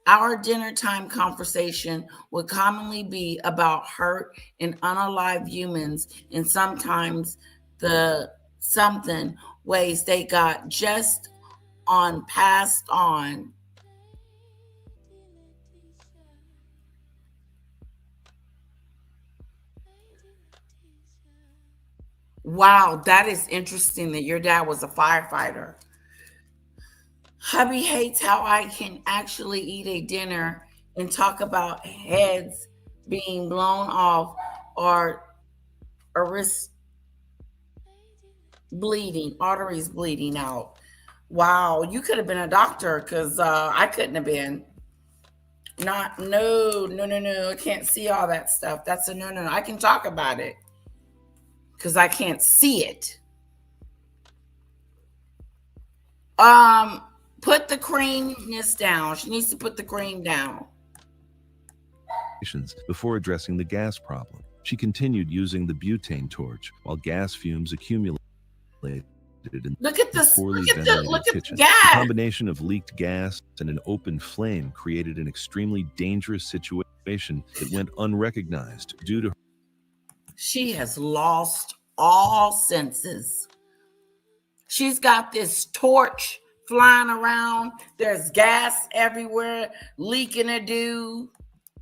A: Our dinner time conversation would commonly be about hurt and unalive humans, and sometimes the something ways they got just on passed on. Wow, that is interesting that your dad was a firefighter. Hubby hates how I can actually eat a dinner and talk about heads being blown off or wrist bleeding, arteries bleeding out. Wow, you could have been a doctor because I couldn't have been. Not, no. I can't see all that stuff. That's a no. I can talk about it because I can't see it. Put the creamness down. She needs to put the cream down.
B: Before addressing the gas problem, she continued using the butane torch while gas fumes accumulated.
A: Look at this.
B: Look at
A: the
B: kitchen.
A: gas.
B: The combination of leaked gas and an open flame created an extremely dangerous situation that went unrecognized due to.
A: She has lost all senses. She's got this torch flying around. There's gas everywhere, leaking a dew.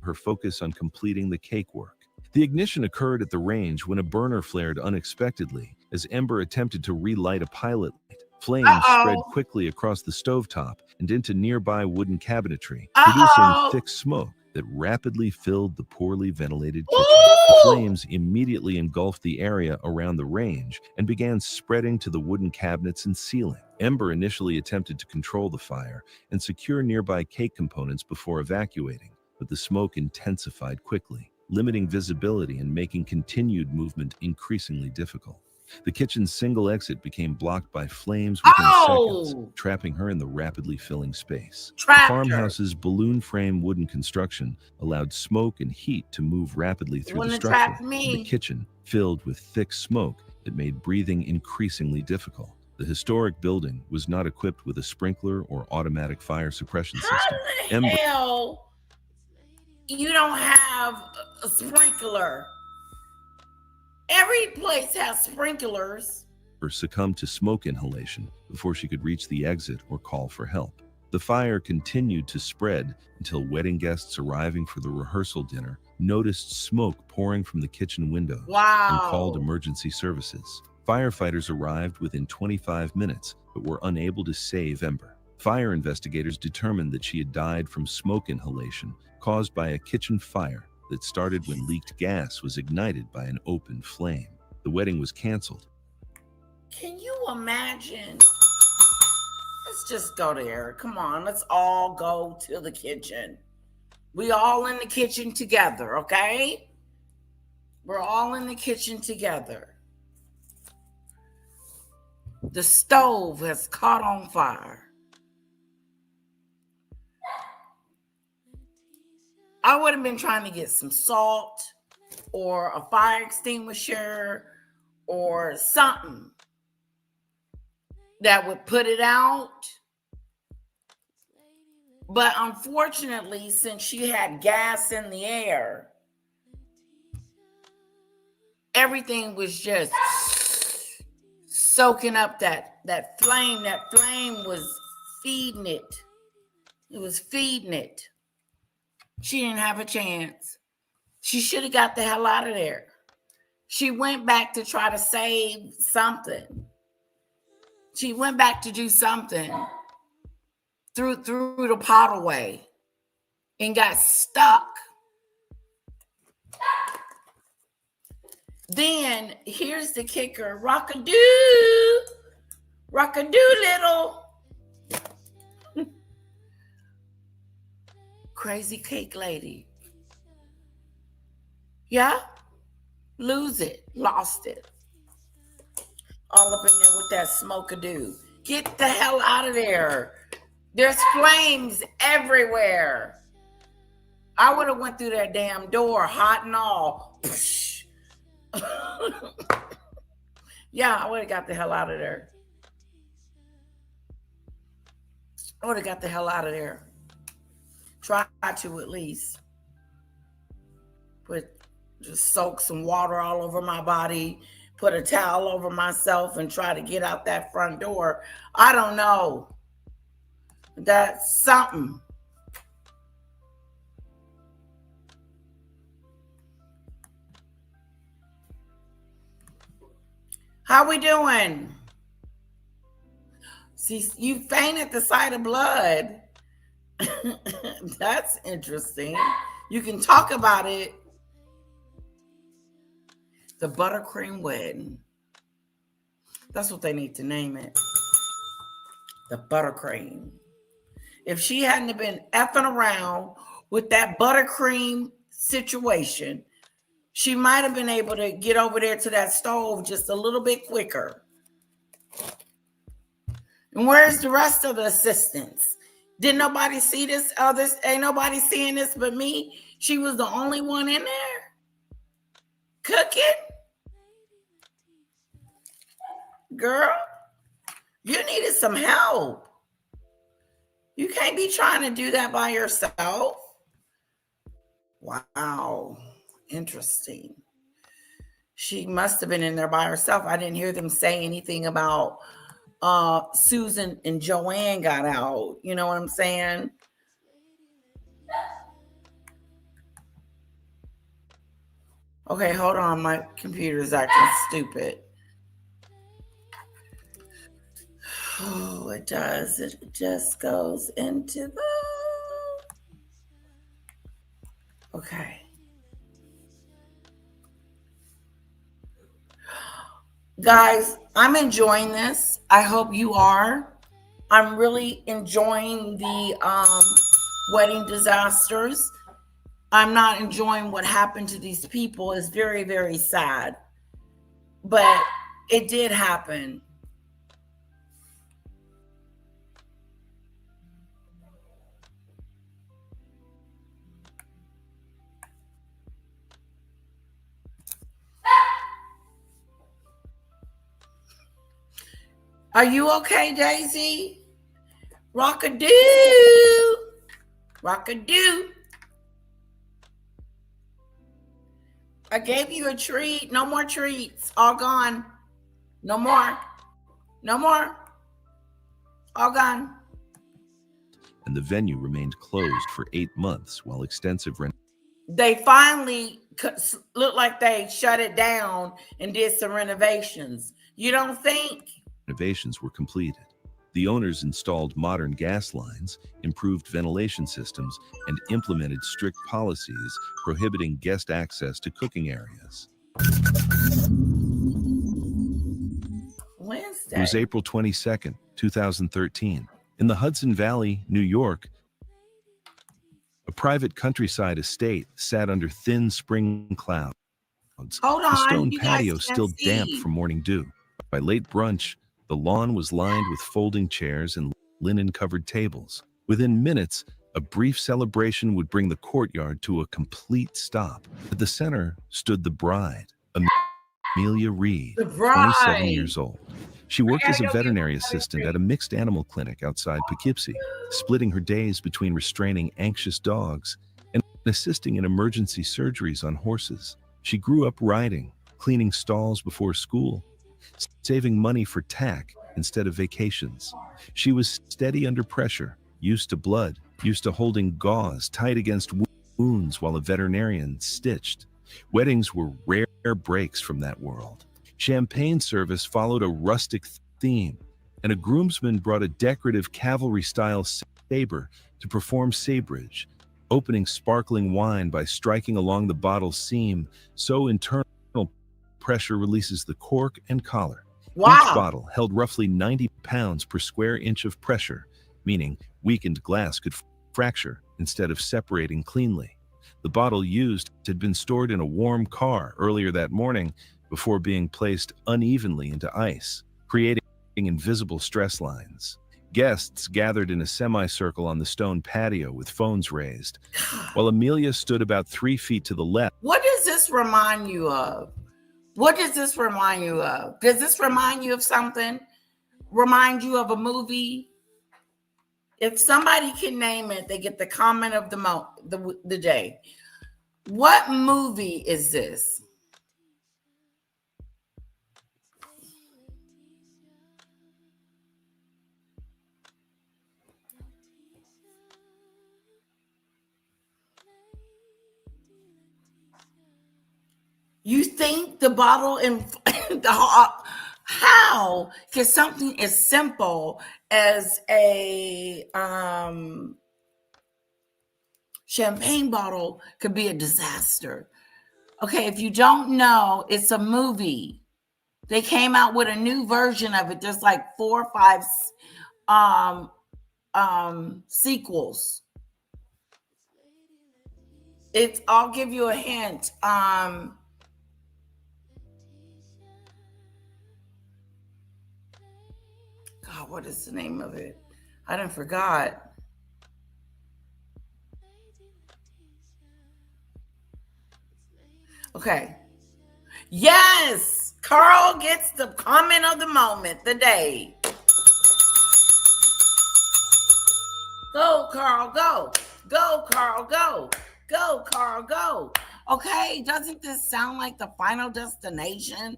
B: Her focus on completing the cake work. The ignition occurred at the range when a burner flared unexpectedly as Ember attempted to relight a pilot light. Flames spread quickly across the stovetop and into nearby wooden cabinetry, producing thick smoke that rapidly filled the poorly ventilated kitchen.
A: Ooh!
B: Flames immediately engulfed the area around the range and began spreading to the wooden cabinets and ceiling. Ember initially attempted to control the fire and secure nearby cake components before evacuating, but the smoke intensified quickly, limiting visibility and making continued movement increasingly difficult. The kitchen's single exit became blocked by flames within seconds, trapping her in the rapidly filling space. The farmhouse's balloon frame wooden construction allowed smoke and heat to move rapidly through the structure, and the kitchen filled with thick smoke that made breathing increasingly difficult. The historic building was not equipped with a sprinkler or automatic fire suppression system.
A: How the hell you don't have a sprinkler? Every place has sprinklers.
B: Succumbed to smoke inhalation before she could reach the exit or call for help. The fire continued to spread until wedding guests arriving for the rehearsal dinner noticed smoke pouring from the kitchen window and called emergency services. Firefighters arrived within 25 minutes but were unable to save Ember. Fire investigators determined that she had died from smoke inhalation caused by a kitchen fire that started when leaked gas was ignited by an open flame. The wedding was canceled.
A: Can you imagine? Let's just go there. Come on, let's all go to the kitchen. We all in the kitchen together, okay? We're all in the kitchen together. The stove has caught on fire. I would have been trying to get some salt or a fire extinguisher or something that would put it out. But unfortunately, since she had gas in the air, everything was just soaking up that flame. That flame was feeding it. It was feeding it. She didn't have a chance. She should have got the hell out of there. She went back to try to save something. She went back to do something. Threw the pot away and got stuck. Then here's the kicker. Rock-a-doo. Rock-a-doo-little. Crazy cake lady. Yeah? Lose it. Lost it. All up in there with that smoke-a-doo. Get the hell out of there. There's flames everywhere. I would have went through that damn door, hot and all. Yeah, I would have got the hell out of there. I would have got the hell out of there. Try to at least. Just soak some water all over my body, put a towel over myself and try to get out that front door. I don't know. That's something. How we doing? See, you faint at the sight of blood. That's interesting. You can talk about it. The buttercream wedding. That's what they need to name it. The buttercream. If she hadn't been effing around with that buttercream situation, she might have been able to get over there to that stove just a little bit quicker. And where's the rest of the assistants? Did nobody see this? Ain't nobody seeing this but me. She was the only one in there cooking. Girl, you needed some help. You can't be trying to do that by yourself. Wow. Interesting. She must have been in there by herself. I didn't hear them say anything about Susan and Joanne got out. You know what I'm saying? Okay, hold on. My computer's acting stupid. Oh, it does. It just goes into the... Okay. Guys, I'm enjoying this. I hope you are. I'm really enjoying the wedding disasters. I'm not enjoying what happened to these people. It's very, very sad. But it did happen. Are you okay, Daisy? Rockadoo. Rockadoo. I gave you a treat. No more treats. All gone. No more. No more. All gone.
B: And the venue remained closed for 8 months while extensive
A: They finally looked like they shut it down and did some renovations. You don't think?
B: renovations were completed. The owners installed modern gas lines, improved ventilation systems, and implemented strict policies prohibiting guest access to cooking areas.
A: Wednesday.
B: It was April 22nd, 2013. In the Hudson Valley, New York, a private countryside estate sat under thin spring clouds.
A: Hold on,
B: the stone
A: you guys
B: patio
A: can't
B: still
A: see.
B: damp from morning dew. By late brunch, the lawn was lined with folding chairs and linen-covered tables. Within minutes, a brief celebration would bring the courtyard to a complete stop. At the center stood the bride, Amelia Reed,
A: The bride.
B: 27 years old. She worked as a
A: gotta go
B: veterinary
A: get
B: assistant at a mixed animal clinic outside Poughkeepsie, splitting her days between restraining anxious dogs and assisting in emergency surgeries on horses. She grew up riding, cleaning stalls before school, saving money for tack instead of vacations. She was steady under pressure, used to blood, used to holding gauze tight against wounds while a veterinarian stitched. Weddings were rare breaks from that world. Champagne service followed a rustic theme, and a groomsman brought a decorative cavalry-style saber to perform sabrage, opening sparkling wine by striking along the bottle's seam so internal pressure releases the cork and collar.
A: Wow.
B: Each bottle held roughly 90 pounds per square inch of pressure, meaning weakened glass could fracture instead of separating cleanly. The bottle used had been stored in a warm car earlier that morning before being placed unevenly into ice, creating invisible stress lines. Guests gathered in a semicircle on the stone patio with phones raised, while Amelia stood about 3 feet to the left.
A: What does this remind you of? What does this remind you of? Does this remind you of something? Remind you of a movie? If somebody can name it, they get the comment of the day. What movie is this? You think the bottle in how can something as simple as a champagne bottle could be a disaster? Okay, if you don't know, it's a movie. They came out with a new version of it. There's like 4 or 5 sequels. I'll give you a hint. God, what is the name of it? I done forgot. Okay. Yes, Carl gets the comment of the moment, the day. Go, Carl, go. Go, Carl, go. Go, Carl, go. Okay, doesn't this sound like the Final Destination?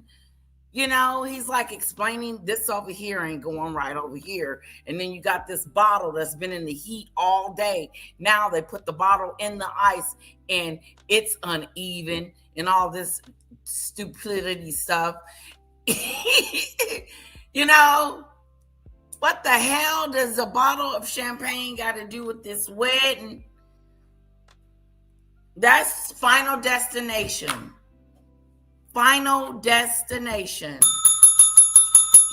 A: You know, he's like explaining this over here ain't going right over here. And then you got this bottle that's been in the heat all day. Now they put the bottle in the ice and it's uneven and all this stupidity stuff. You know, what the hell does a bottle of champagne got to do with this wedding? That's Final Destination. Final Destination.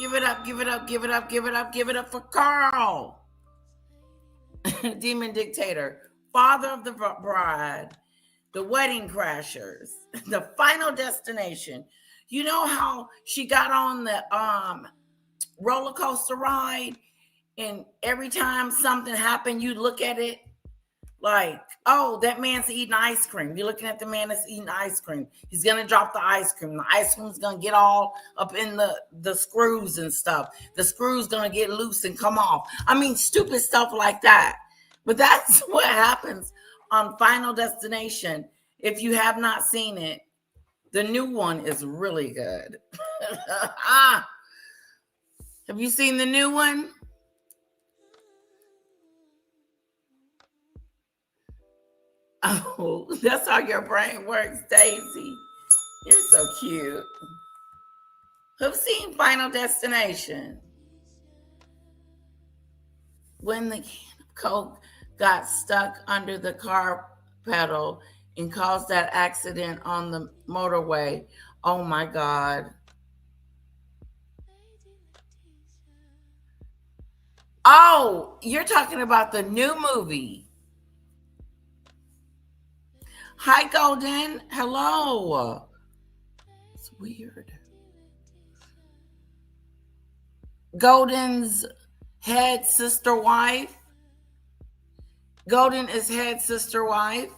A: Give it up, give it up, give it up, give it up, give it up for Carl. Demon Dictator, Father of the Bride, The Wedding Crashers, The Final Destination. You know how she got on the roller coaster ride, and every time something happened, you look at it like, oh, that man's eating ice cream. You're looking at the man that's eating ice cream. He's going to drop the ice cream. The ice cream's going to get all up in the screws and stuff. The screw's going to get loose and come off. I mean, stupid stuff like that. But that's what happens on Final Destination. If you have not seen it, the new one is really good. Have you seen the new one? Oh, that's how your brain works, Daisy. You're so cute. Who's seen Final Destination? When the can of Coke got stuck under the car pedal and caused that accident on the motorway. Oh my God. Oh, you're talking about the new movie. Hi, Golden. Hello. It's weird. Golden's head sister wife. Golden is head sister wife.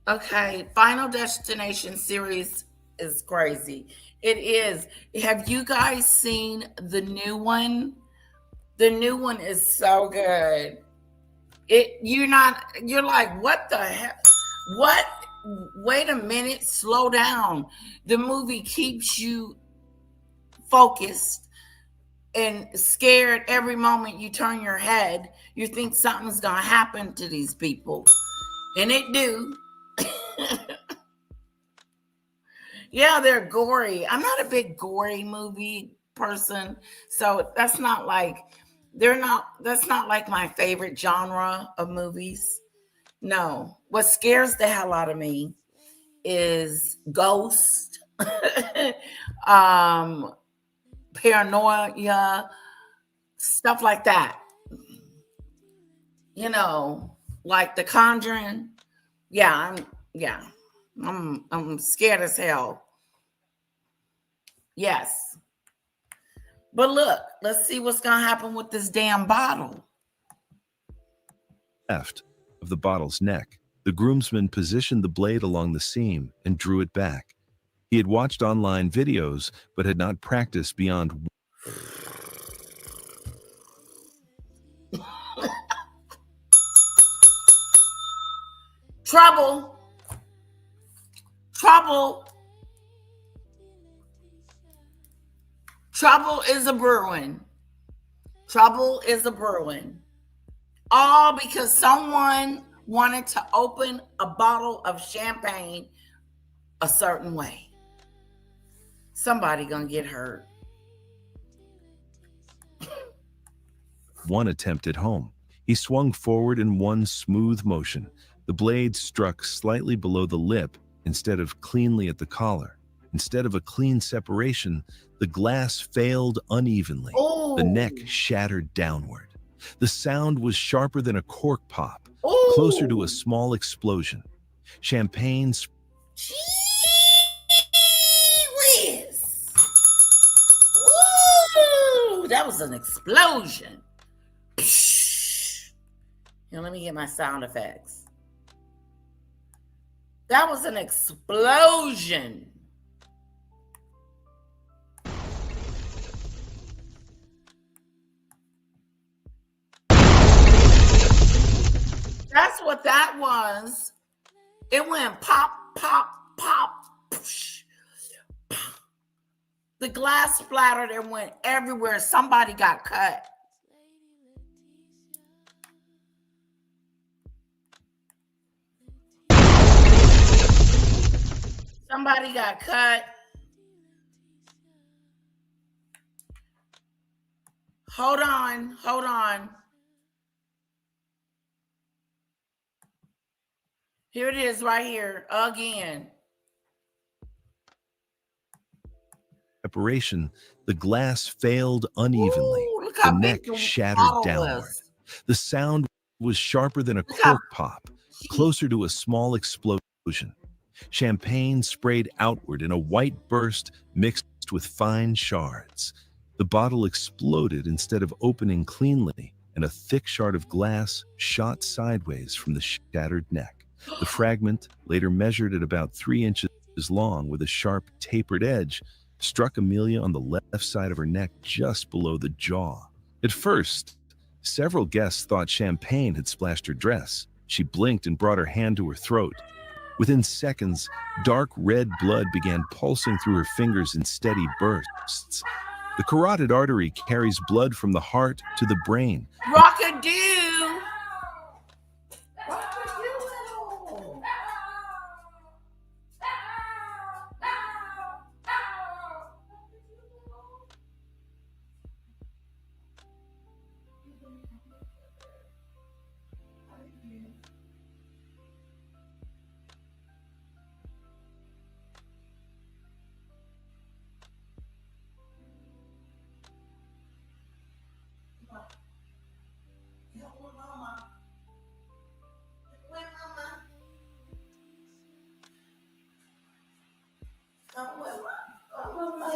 A: Okay, Final Destination series is crazy. It is. Have you guys seen the new one? The new one is so good. You're like, what the heck? What? Wait a minute, slow down. The movie keeps you focused and scared every moment you turn your head. You think something's gonna happen to these people. And it do. Yeah, they're gory. I'm not a big gory movie person, so that's not like my favorite genre of movies. No. What scares the hell out of me is ghost, paranoia, stuff like that. You know, like The Conjuring. I'm scared as hell. Yes. But look, let's see what's going to happen with this damn bottle.
B: Left of the bottle's neck, the groomsman positioned the blade along the seam and drew it back. He had watched online videos, but had not practiced beyond.
A: Trouble. Trouble is a brewing. Trouble is a brewing. All because someone wanted to open a bottle of champagne a certain way. Somebody gonna get hurt.
B: One attempt at home. He swung forward in one smooth motion. The blade struck slightly below the lip instead of cleanly at the collar. Instead of a clean separation, the glass failed unevenly.
A: Ooh.
B: The neck shattered downward. The sound was sharper than a cork pop,
A: Ooh.
B: closer to a small explosion. Champagne.
A: Ooh, that was an explosion. Here, let me get my sound effects. That was an explosion. That's what that was. It went pop, pop, pop. The glass splattered and went everywhere. Somebody got cut. Somebody got cut. Hold on. Hold on. Here it is right here again.
B: Separation, the glass failed unevenly.
A: Ooh, look
B: The
A: how
B: neck
A: big the
B: shattered
A: bottle
B: downward.
A: was.
B: The sound was sharper than a
A: Look how
B: cork pop, closer to a small explosion. Champagne sprayed outward in a white burst mixed with fine shards. The bottle exploded instead of opening cleanly, and a thick shard of glass shot sideways from the shattered neck. The fragment, later measured at about 3 inches long with a sharp, tapered edge, struck Amelia on the left side of her neck just below the jaw. At first, several guests thought champagne had splashed her dress. She blinked and brought her hand to her throat. Within seconds, dark red blood began pulsing through her fingers in steady bursts. The carotid artery carries blood from the heart to the brain.
A: Rockadoo.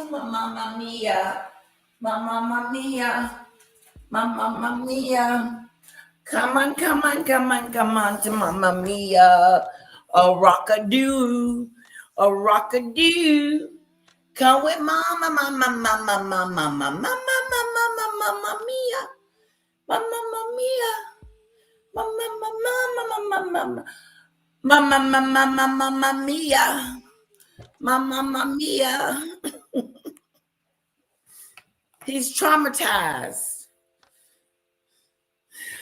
A: Mamma mia, mamma mia, mamma mia. Come on, come on, come on, come on to Mamma Mia. A rockadoo, a rockadoo. Come with Mama, Mama, Mama, Mama, Mama, Mama, Mama, Mama Mia. Mamma Mia. Mama, Mama, Mama, Mama, Mama, Mama, Mama, Mama Mia. Mamma Mia. He's traumatized.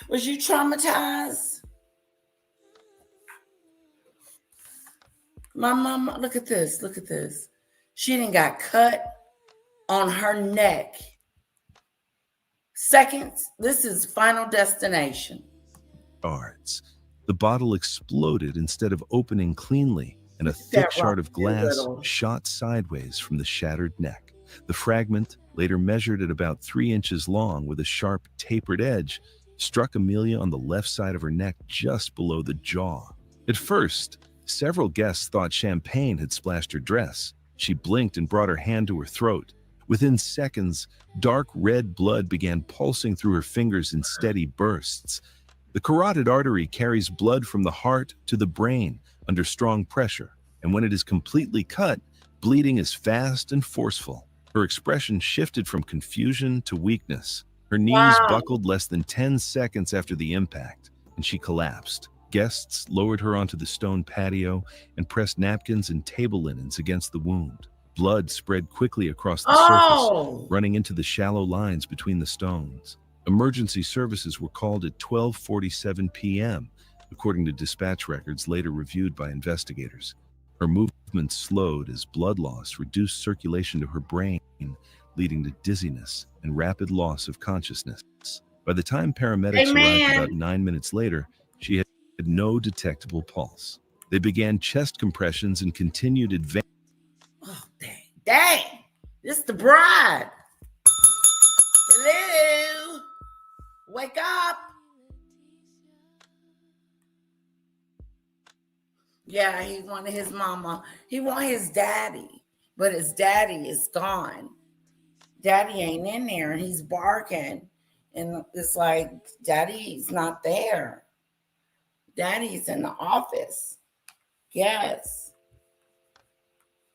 A: Was you traumatized? My mama, look at this. Look at this. She didn't got cut on her neck. Seconds. This is Final Destination.
B: The bottle exploded instead of opening cleanly, and a thick shard of glass shot sideways from the shattered neck. The fragment, later measured at about 3 inches long with a sharp, tapered edge, struck Amelia on the left side of her neck just below the jaw. At first, several guests thought champagne had splashed her dress. She blinked and brought her hand to her throat. Within seconds, dark red blood began pulsing through her fingers in steady bursts. The carotid artery carries blood from the heart to the brain under strong pressure, and when it is completely cut, bleeding is fast and forceful. Her expression shifted from confusion to weakness. Her knees buckled less than 10 seconds after the impact, and she collapsed. Guests lowered her onto the stone patio and pressed napkins and table linens against the wound. Blood spread quickly across the surface, running into the shallow lines between the stones. Emergency services were called at 12:47 p.m., according to dispatch records later reviewed by investigators. Her movement slowed as blood loss reduced circulation to her brain, leading to dizziness and rapid loss of consciousness. By the time paramedics arrived about 9 minutes later, she had no detectable pulse. They began chest compressions and continued advanced.
A: Oh, dang. Dang. This is the bride. Hello. Wake up. Yeah, he wanted his mama. He wanted his daddy, but his daddy is gone. Daddy ain't in there, and he's barking. And it's like, Daddy's not there. Daddy's in the office. Yes.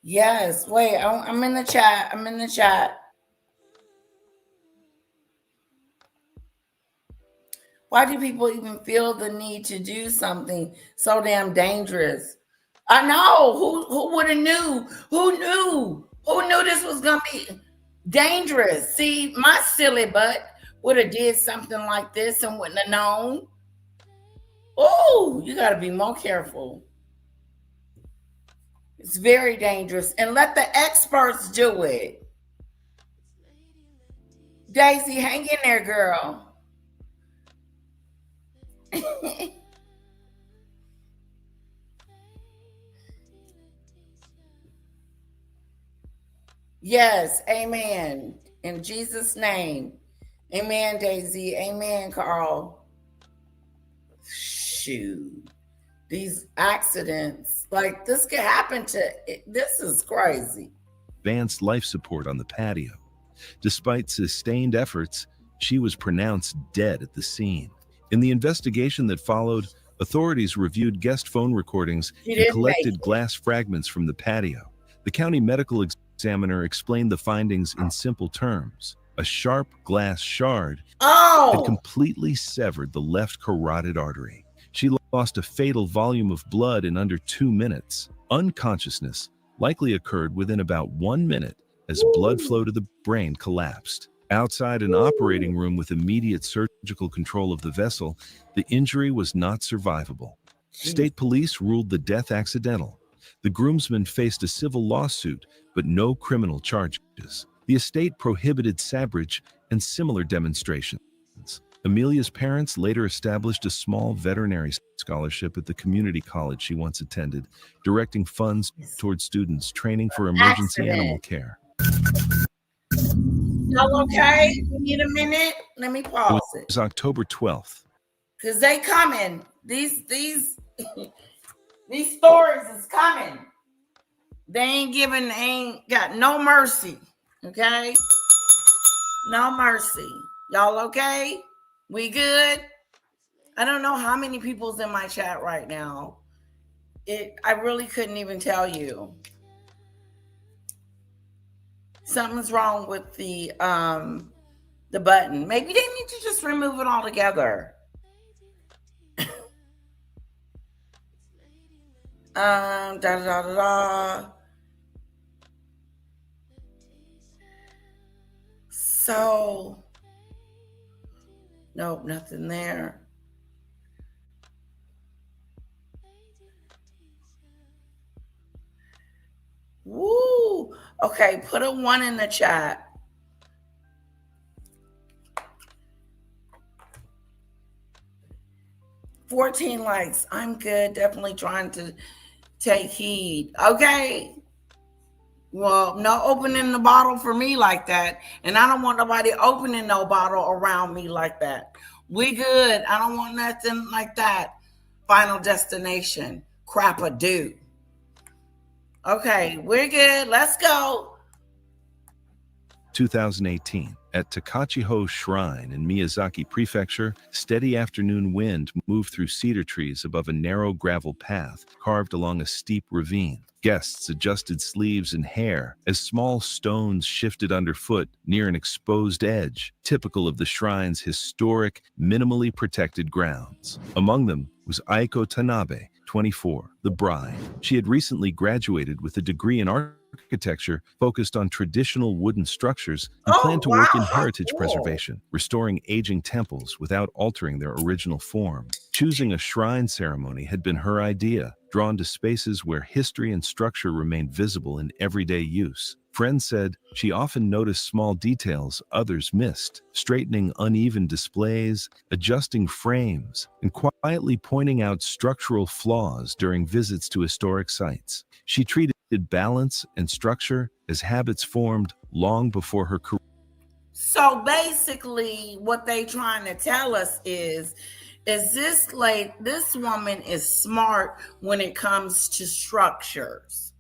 A: Yes. Wait, I'm in the chat. I'm in the chat. Why do people even feel the need to do something so damn dangerous? I know. Who would have knew? Who knew? Who knew this was going to be dangerous? See, my silly butt would have did something like this and wouldn't have known. Oh, you got to be more careful. It's very dangerous. And let the experts do it. Daisy, hang in there, girl. Yes, amen. In Jesus' name. Amen, Daisy. Amen, Carl. Shoot. These accidents, like this could happen this is crazy.
B: Advanced life support on the patio. Despite sustained efforts, she was pronounced dead at the scene. In the investigation that followed, authorities reviewed guest phone recordings
A: She
B: and
A: didn't make
B: collected
A: it.
B: glass fragments from the patio. The county medical examiner explained the findings in simple terms. A sharp glass shard had
A: Oh,
B: completely severed the left carotid artery. She lost a fatal volume of blood in under 2 minutes. Unconsciousness likely occurred within about 1 minute as blood flow to the brain collapsed. Outside an operating room with immediate surgical control of the vessel, the injury was not survivable. State police ruled the death accidental. The groomsmen faced a civil lawsuit, but no criminal charges. The estate prohibited sabrage and similar demonstrations. Amelia's parents later established a small veterinary scholarship at the community college she once attended, directing funds toward students training for emergency animal
A: accident.
B: care.
A: Y'all okay? You need a minute? Let me
B: It
A: pause it.
B: was October 12th.
A: Cause they coming. These these stories is coming. They ain't got no mercy. Okay? No mercy. Y'all okay? We good? I don't know how many people's in my chat right now. I really couldn't even tell you. Something's wrong with the button. Maybe they need to just remove it altogether. Da da da da da. So, nope, nothing there. Woo! Okay, put a 1 in the chat. $14 likes. I'm good. Definitely trying to take heed. Okay. Well, no opening the bottle for me like that. And I don't want nobody opening no bottle around me like that. We good. I don't want nothing like that. Final destination. Crap-a-do. Okay, we're good. Let's go.
B: 2018. At Takachiho Shrine in Miyazaki Prefecture, steady afternoon wind moved through cedar trees above a narrow gravel path carved along a steep ravine. Guests adjusted sleeves and hair as small stones shifted underfoot near an exposed edge, typical of the shrine's historic, minimally protected grounds. Among them was Aiko Tanabe, 24, the bride. She had recently graduated with a degree in architecture focused on traditional wooden structures and planned to work in heritage preservation, restoring aging temples without altering their original form. Choosing a shrine ceremony had been her idea, drawn to spaces where history and structure remained visible in everyday use. Friends said she often noticed small details others missed, straightening uneven displays, adjusting frames, and quietly pointing out structural flaws during visits to historic sites. She treated balance and structure as habits formed long before her career.
A: So basically, what they trying to tell us is this woman is smart when it comes to structures.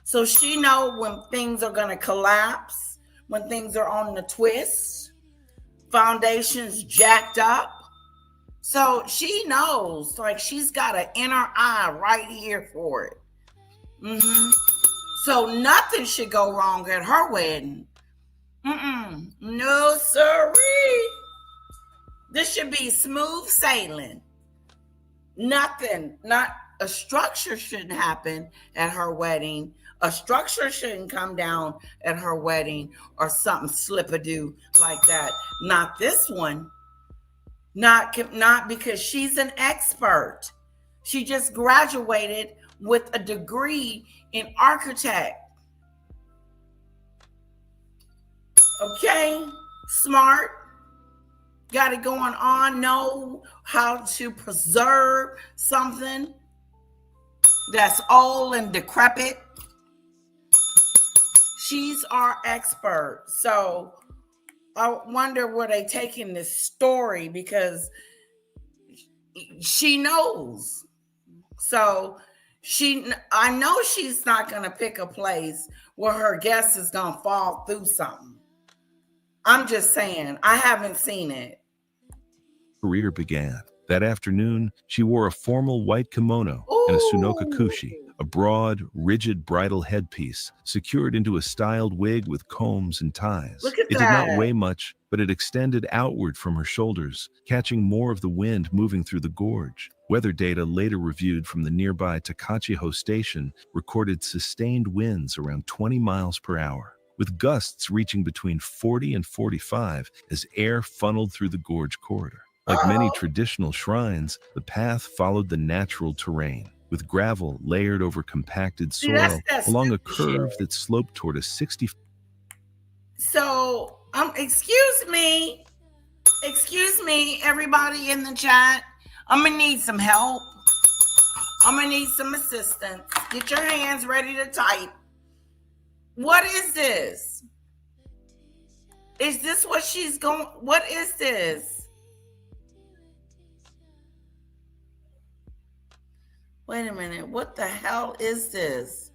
A: So she know when things are going to collapse, when things are on the twist, foundations jacked up. So she knows, like she's got an inner eye right here for it. So nothing should go wrong at her wedding. No, sirree. This should be smooth sailing. Nothing, not a structure shouldn't happen at her wedding. A structure shouldn't come down at her wedding or something slip-a-do like that. Not this one. Not because she's an expert. She just graduated with a degree in architect. Okay? smart, got it going on, know how to preserve something that's old and decrepit. She's our expert. So I wonder where they taking this story, because she knows. So I know she's not going to pick a place where her guest is going to fall through something. I'm just saying, I haven't seen it.
B: Career began. That afternoon, she wore a formal white kimono and a Sunoka kushi, a broad, rigid bridal headpiece secured into a styled wig with combs and ties.
A: Look at
B: It
A: that.
B: did not weigh much, but it extended outward from her shoulders, catching more of the wind moving through the gorge. Weather data later reviewed from the nearby Takachiho station recorded sustained winds around 20 miles per hour, with gusts reaching between 40 and 45 as air funneled through the gorge corridor. Like many traditional shrines, the path followed the natural terrain, with gravel layered over compacted soil along a curve that sloped toward a 60.
A: So, excuse me, everybody in the chat. I'm gonna need some help. I'm gonna need some assistance. Get your hands ready to type. What is this? Is this what she's going? What is this? Wait a minute. What the hell is this?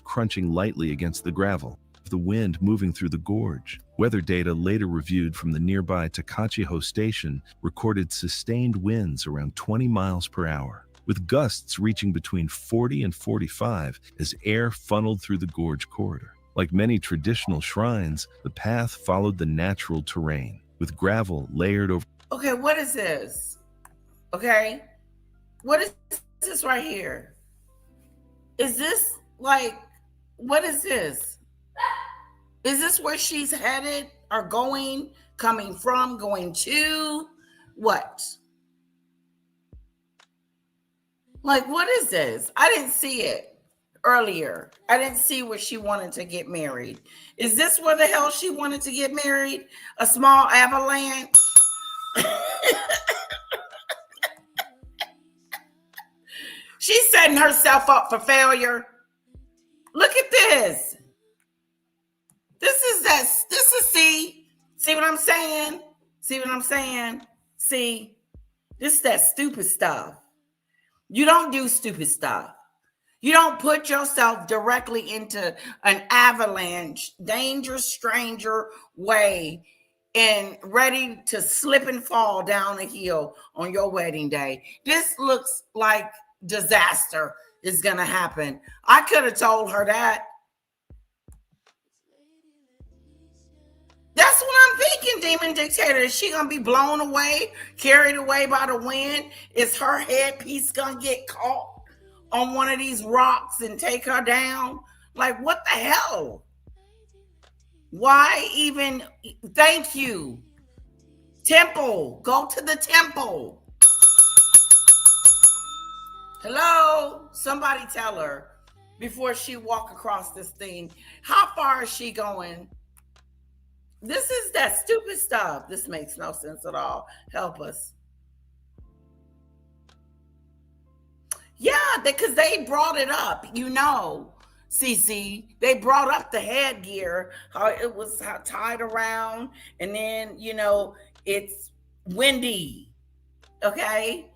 B: Crunching lightly against the gravel, the wind moving through the gorge. Weather data later reviewed from the nearby Takachiho station recorded sustained winds around 20 miles per hour, with gusts reaching between 40 and 45 as air funneled through the gorge corridor. Like many traditional shrines, the path followed the natural terrain, with gravel layered over.
A: Okay, what is this? Okay, what is this right here? Is this like, what is this? Is this where she's headed or going, coming from, going to? What? Like, what is this? I didn't see it earlier. I didn't see where she wanted to get married. Is this where the hell she wanted to get married? A small avalanche? She's setting herself up for failure. Look at this. This is see what I'm saying? See what I'm saying? See, this is that stupid stuff. You don't do stupid stuff. You don't put yourself directly into an avalanche, dangerous stranger way, and ready to slip and fall down a hill on your wedding day. This looks like disaster is going to happen. I could have told her that. That's what I'm thinking, Demon Dictator. Is she going to be blown away, carried away by the wind? Is her headpiece going to get caught on one of these rocks and take her down? Like, what the hell? Why even? Thank you. Temple. Go to the temple. Hello? Somebody tell her before she walk across this thing. How far is she going? This is that stupid stuff. This makes no sense at all. Help us. Yeah, because they brought it up, you know, CC. They brought up the headgear, how it was tied around, and then, you know, it's windy. Okay?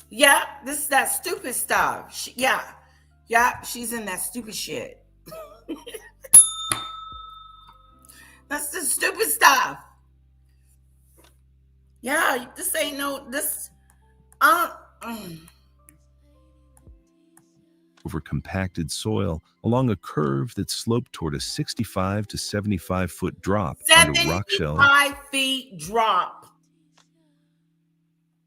A: Yeah, this is that stupid stuff. Yeah, she's in that stupid shit. That's the stupid stuff. Yeah, this ain't no this.
B: Over compacted soil along a curve that sloped toward a 65 to 75 foot drop under rock shells.
A: 75 feet drop.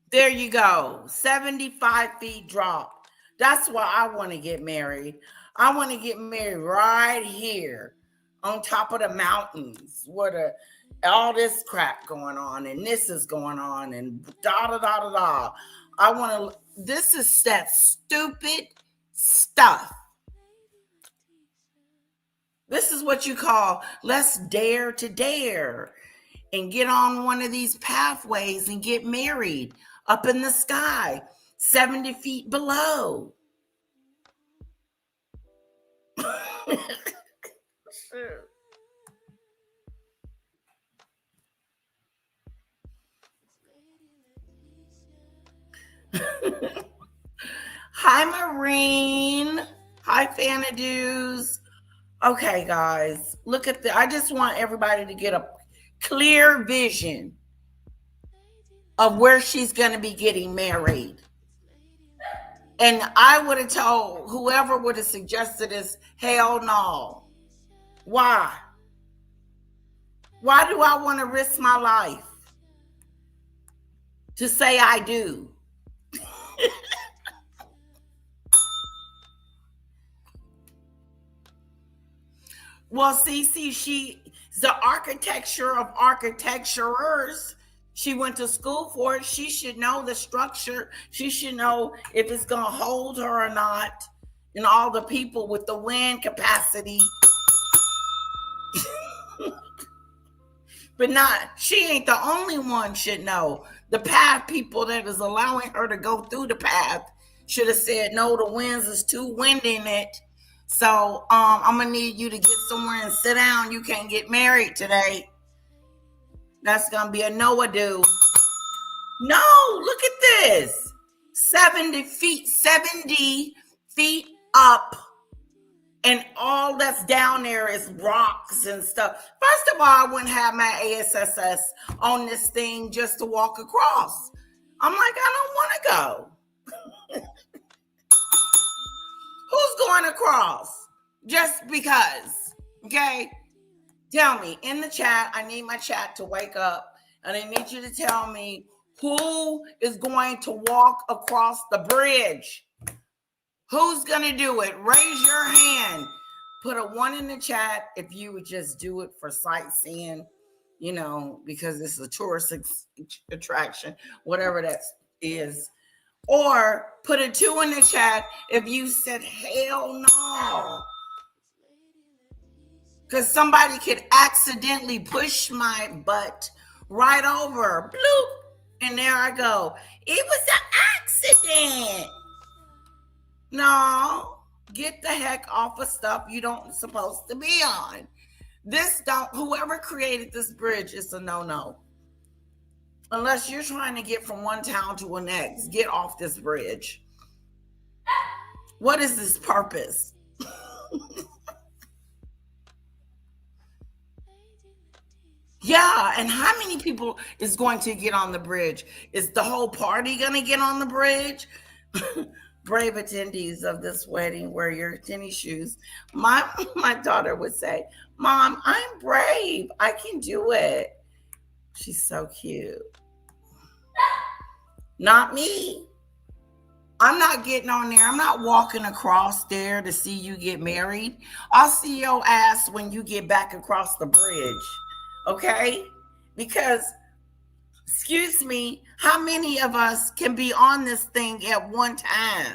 A: There you go. 75 feet drop. That's why I want to get married. I want to get married right here on top of the mountains where all this crap going on and this is going on and da. I want to, this is that stupid stuff. This is what you call let's dare to dare and get on one of these pathways and get married up in the sky, 70 feet below. Hi, Marine. Hi, Fanadoos. Okay, guys, look at I just want everybody to get a clear vision of where she's going to be getting married. And I would have told whoever would have suggested this, hell no. Why? Why do I want to risk my life to say I do? Well, Cece, she's the architecture of architecturers. She went to school for it. She should know the structure. She should know if it's going to hold her or not, and all the people with the wind capacity. But she ain't the only one should know. The path people that is allowing her to go through the path should have said, no, the winds is too windy in it. So I'm going to need you to get somewhere and sit down. You can't get married today. That's going to be a no-a-do. No, look at this. 70 feet up. And all that's down there is rocks and stuff. First of all, I wouldn't have my ASSS on this thing just to walk across. I'm like, I don't want to go. Who's going across? Just because. Okay? Tell me in the chat. I need my chat to wake up. And I need you to tell me who is going to walk across the bridge. Who's going to do it? Raise your hand. Put a 1 in the chat if you would just do it for sightseeing, because it's a tourist attraction, whatever that is. Or put a 2 in the chat if you said, hell no. Because somebody could accidentally push my butt right over. Bloop. And there I go. It was an accident. No, get the heck off of stuff you don't supposed to be on. Whoever created this bridge is a no-no. Unless you're trying to get from one town to the next, get off this bridge. What is this purpose? Yeah, and how many people is going to get on the bridge? Is the whole party going to get on the bridge? Brave attendees of this wedding, wear your tennis shoes. My daughter would say, Mom, I'm brave. I can do it. She's so cute. Not me. I'm not getting on there. I'm not walking across there to see you get married. I'll see your ass when you get back across the bridge. Okay? Because, excuse me, how many of us can be on this thing at one time?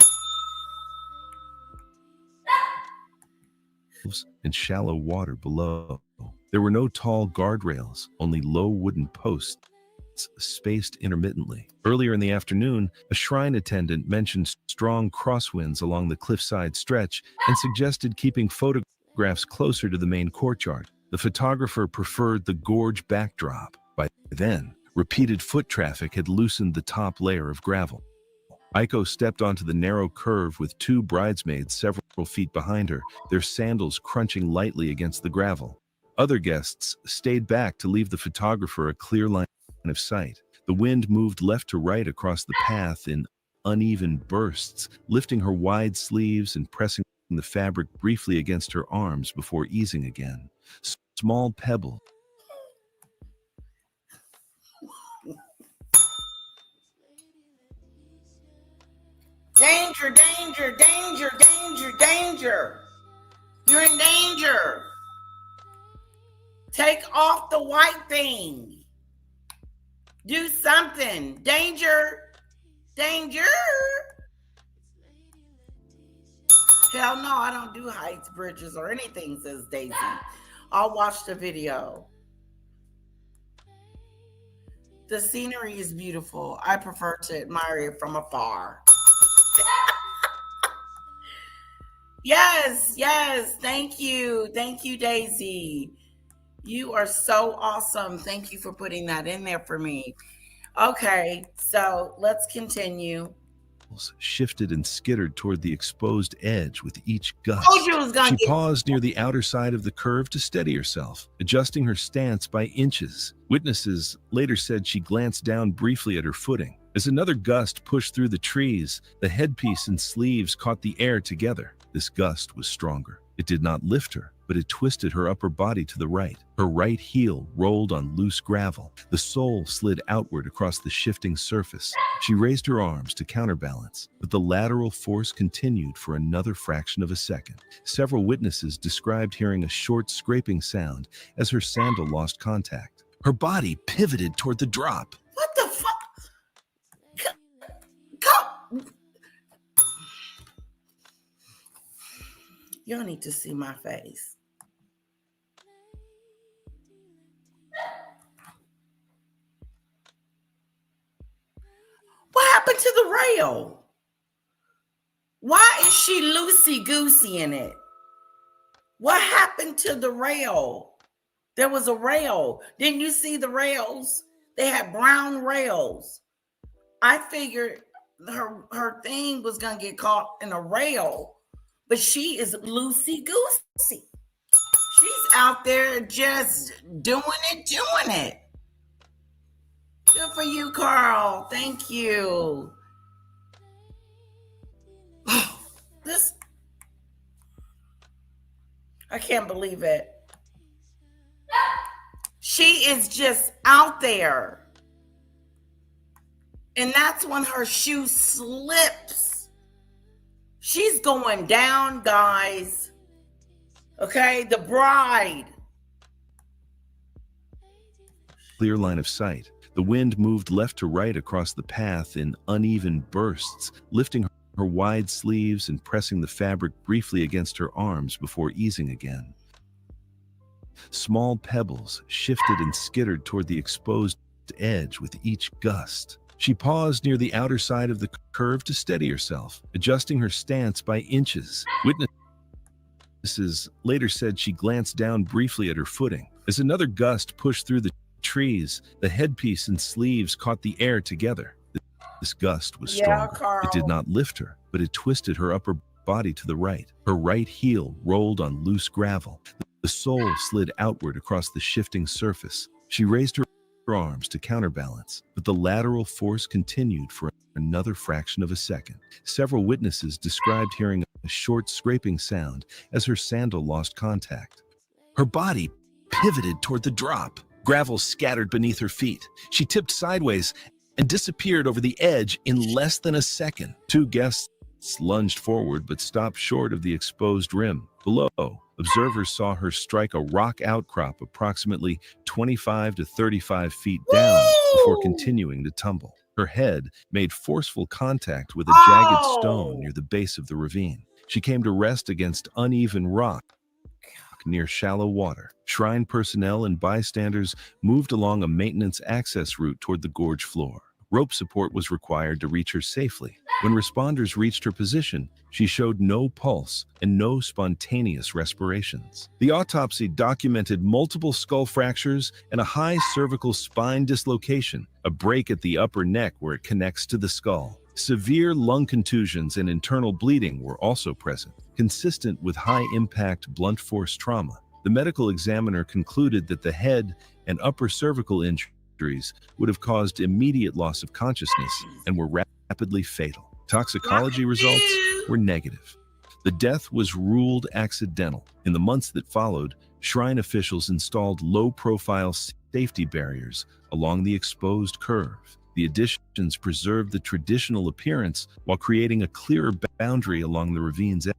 B: And shallow water below. There were no tall guardrails, only low wooden posts spaced intermittently. Earlier in the afternoon, a shrine attendant mentioned strong crosswinds along the cliffside stretch and suggested keeping photographs closer to the main courtyard. The photographer preferred the gorge backdrop. By then, repeated foot traffic had loosened the top layer of gravel. Aiko stepped onto the narrow curve with 2 bridesmaids several feet behind her, their sandals crunching lightly against the gravel. Other guests stayed back to leave the photographer a clear line of sight. The wind moved left to right across the path in uneven bursts, lifting her wide sleeves and pressing the fabric briefly against her arms before easing again. Small pebble.
A: Danger, danger, danger, danger, danger. You're in danger. Take off the white thing. Do something. Danger. Danger. Hell no, I don't do heights, bridges, or anything, says Daisy. I'll watch the video. The scenery is beautiful. I prefer to admire it from afar. Yes, yes. Thank you. Thank you, Daisy. You are so awesome. Thank you for putting that in there for me. Okay, so let's continue.
B: Shifted and skittered toward the exposed edge with each gust.
A: Told you it was gonna
B: She
A: get-
B: paused near the outer side of the curve to steady herself, adjusting her stance by inches. Witnesses later said she glanced down briefly at her footing. As another gust pushed through the trees, the headpiece and sleeves caught the air together. This gust was stronger. It did not lift her, but it twisted her upper body to the right. Her right heel rolled on loose gravel. The sole slid outward across the shifting surface. She raised her arms to counterbalance, but the lateral force continued for another fraction of a second. Several witnesses described hearing a short scraping sound as her sandal lost contact. Her body pivoted toward the drop.
A: What the fuck? Come. Y'all need to see my face. What happened to the rail? Why is she loosey-goosey in it? What happened to the rail? There was a rail. Didn't you see the rails? They had brown rails. I figured her thing was going to get caught in a rail, but she is loosey-goosey. She's out there just doing it. Good for you, Carl. Thank you. I can't believe it. She is just out there. And that's when her shoe slips. She's going down, guys. Okay, the bride.
B: Clear line of sight. The wind moved left to right across the path in uneven bursts, lifting her wide sleeves and pressing the fabric briefly against her arms before easing again. Small pebbles shifted and skittered toward the exposed edge with each gust. She paused near the outer side of the curve to steady herself, adjusting her stance by inches. Witnesses later said she glanced down briefly at her footing. As another gust pushed through the trees, the headpiece and sleeves caught the air together. This gust was stronger. It did not lift her, but it twisted her upper body to the right. Her right heel rolled on loose gravel. The sole slid outward across the shifting surface. She raised her arms to counterbalance, but the lateral force continued for another fraction of a second. Several witnesses described hearing a short scraping sound as her sandal lost contact. Her body pivoted toward the drop. Gravel scattered beneath her feet. She tipped sideways and disappeared over the edge in less than a second. Two guests lunged forward but stopped short of the exposed rim. Below, observers saw her strike a rock outcrop approximately 25 to 35 feet down before continuing to tumble. Her head made forceful contact with a jagged stone near the base of the ravine. She came to rest against uneven rock near shallow water. Shrine personnel and bystanders moved along a maintenance access route toward the gorge floor. Rope support was required to reach her safely. When responders reached her position, she showed no pulse and no spontaneous respirations. The autopsy documented multiple skull fractures and a high cervical spine dislocation, a break at the upper neck where it connects to the skull. Severe lung contusions and internal bleeding were also present, consistent with high-impact blunt force trauma. The medical examiner concluded that the head and upper cervical injuries would have caused immediate loss of consciousness and were rapidly fatal. Toxicology results were negative. The death was ruled accidental. In the months that followed, shrine officials installed low-profile safety barriers along the exposed curve. The additions preserved the traditional appearance while creating a clearer boundary along the ravine's edge.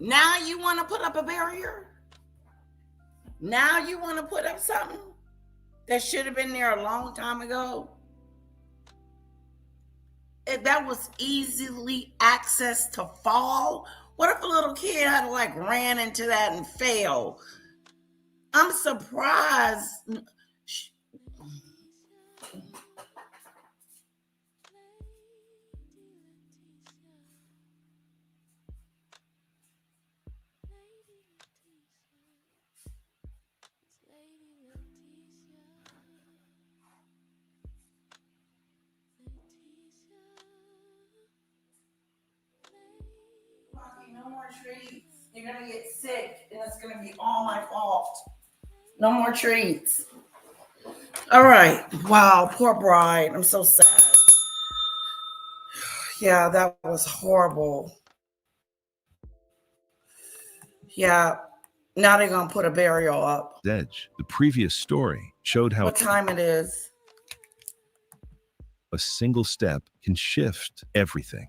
A: Now you want to put up a barrier? Now you want to put up something that should have been there a long time ago? that was easily accessed to fall. What if a little kid had like ran into that and fell? I'm surprised. No more treats. You're gonna get sick, and it's gonna be all my fault. No more treats. All right. Wow, poor bride. I'm so sad. Yeah, that was horrible. Yeah. Now they're gonna put a burial up.
B: Edge. The previous story showed how
A: What time it is?
B: a single step can shift everything.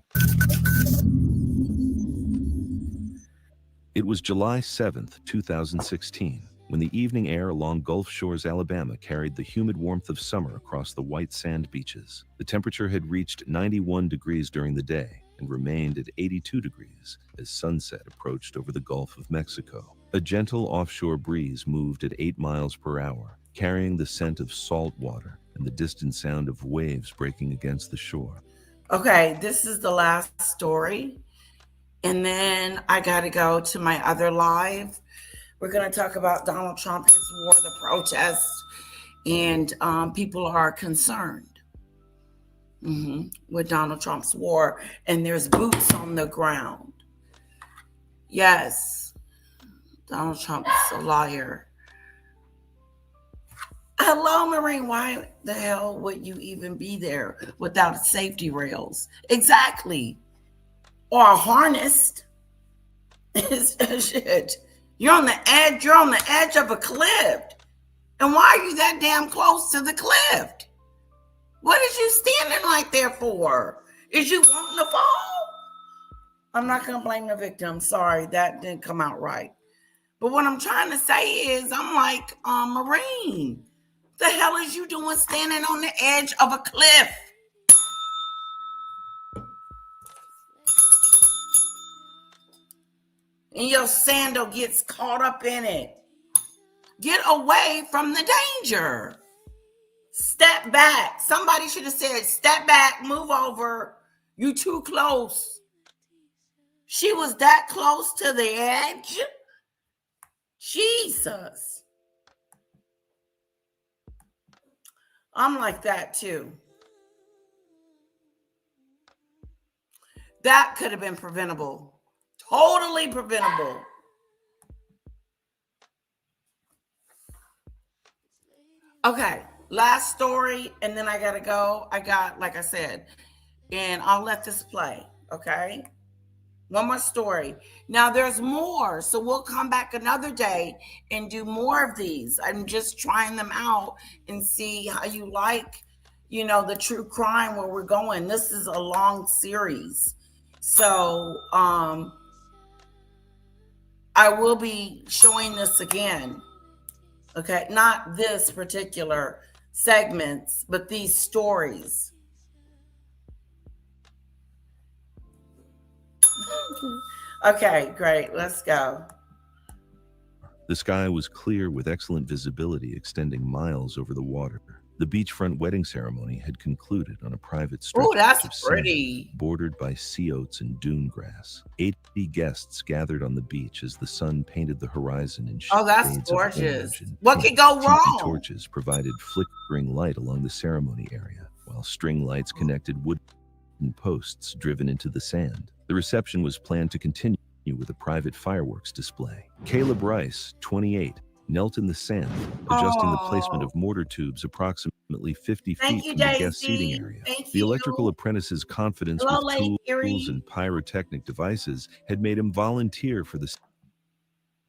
B: It was July 7th, 2016, when the evening air along Gulf Shores, Alabama carried the humid warmth of summer across the white sand beaches. The temperature had reached 91 degrees during the day and remained at 82 degrees as sunset approached over the Gulf of Mexico. A gentle offshore breeze moved at 8 miles per hour, carrying the scent of salt water and the distant sound of waves breaking against the shore.
A: Okay, this is the last story. And then I got to go to my other live. We're going to talk about Donald Trump, his war, the protests, and people are concerned with Donald Trump's war. And there's boots on the ground. Yes, Donald Trump is a liar. Hello, Marine. Why the hell would you even be there without safety rails? Exactly. Or harnessed. Shit. You're on the edge of a cliff. And why are you that damn close to the cliff? What is you standing right there for? Is you wanting to fall? I'm not going to blame the victim. Sorry, that didn't come out right. But what I'm trying to say is, I'm like, Marine, the hell is you doing standing on the edge of a cliff? And your sandal gets caught up in it. Get away from the danger. Step back. Somebody should have said, step back, move over. You too close. She was that close to the edge. Jesus. I'm like that too. That could have been preventable. Totally preventable. Okay, last story, and then I gotta go. I got, like I said, and I'll let this play, okay? One more story. Now there's more, so we'll come back another day and do more of these. I'm just trying them out and see how you like, the true crime where we're going. This is a long series. So, I will be showing this again. Okay, not this particular segments, but these stories. Okay, great. Let's go.
B: The sky was clear with excellent visibility extending miles over the water. The beachfront wedding ceremony had concluded on a private stretch
A: Oh, that's
B: of sand
A: pretty.
B: bordered by sea oats and dune grass. 80 guests gathered on the beach as the sun painted the horizon in shades
A: Oh, that's
B: of
A: gorgeous.
B: orange and
A: What
B: pink.
A: could go
B: Tiki
A: wrong?
B: torches provided flickering light along the ceremony area, while string lights connected wooden posts driven into the sand. The reception was planned to continue with a private fireworks display. Caleb Rice, 28, knelt in the sand, adjusting the placement of mortar tubes approximately 50
A: Thank
B: feet
A: you,
B: from the guest
A: Daisy.
B: seating area.
A: Thank
B: The
A: you.
B: electrical apprentice's confidence
A: Hello,
B: with
A: Lady Erie.
B: tools and pyrotechnic devices had made him volunteer for the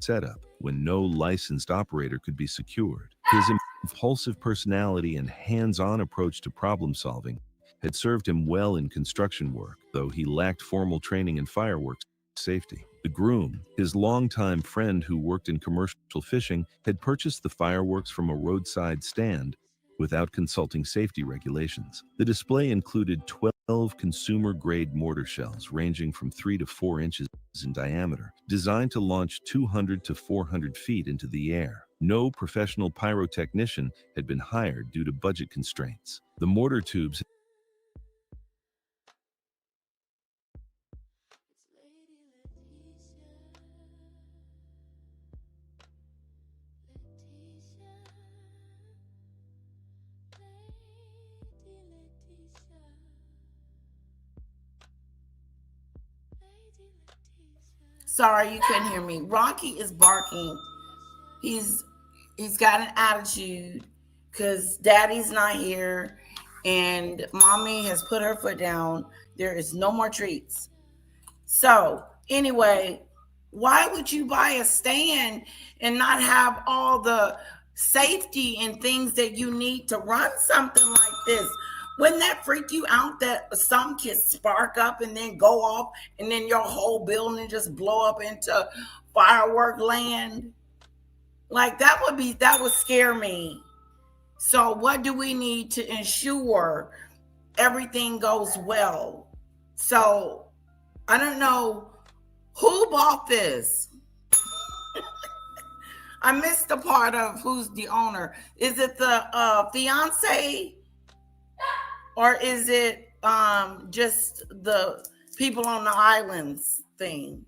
B: setup when no licensed operator could be secured. His impulsive personality and hands-on approach to problem solving had served him well in construction work, though he lacked formal training in fireworks safety. The groom, his longtime friend who worked in commercial fishing, had purchased the fireworks from a roadside stand without consulting safety regulations. The display included 12 12 consumer-grade mortar shells ranging from 3 to 4 inches in diameter, designed to launch 200 to 400 feet into the air. No professional pyrotechnician had been hired due to budget constraints. The mortar tubes
A: Sorry, you couldn't hear me. Rocky is barking. He's got an attitude because daddy's not here and mommy has put her foot down. There is no more treats. So anyway, why would you buy a stand and not have all the safety and things that you need to run something like this? Wouldn't that freak you out that some could spark up and then go off and then your whole building just blow up into firework land? Like that would scare me. So what do we need to ensure everything goes well? So I don't know who bought this. I missed the part of who's the owner. Is it the fiance? Or is it just the people on the islands thing?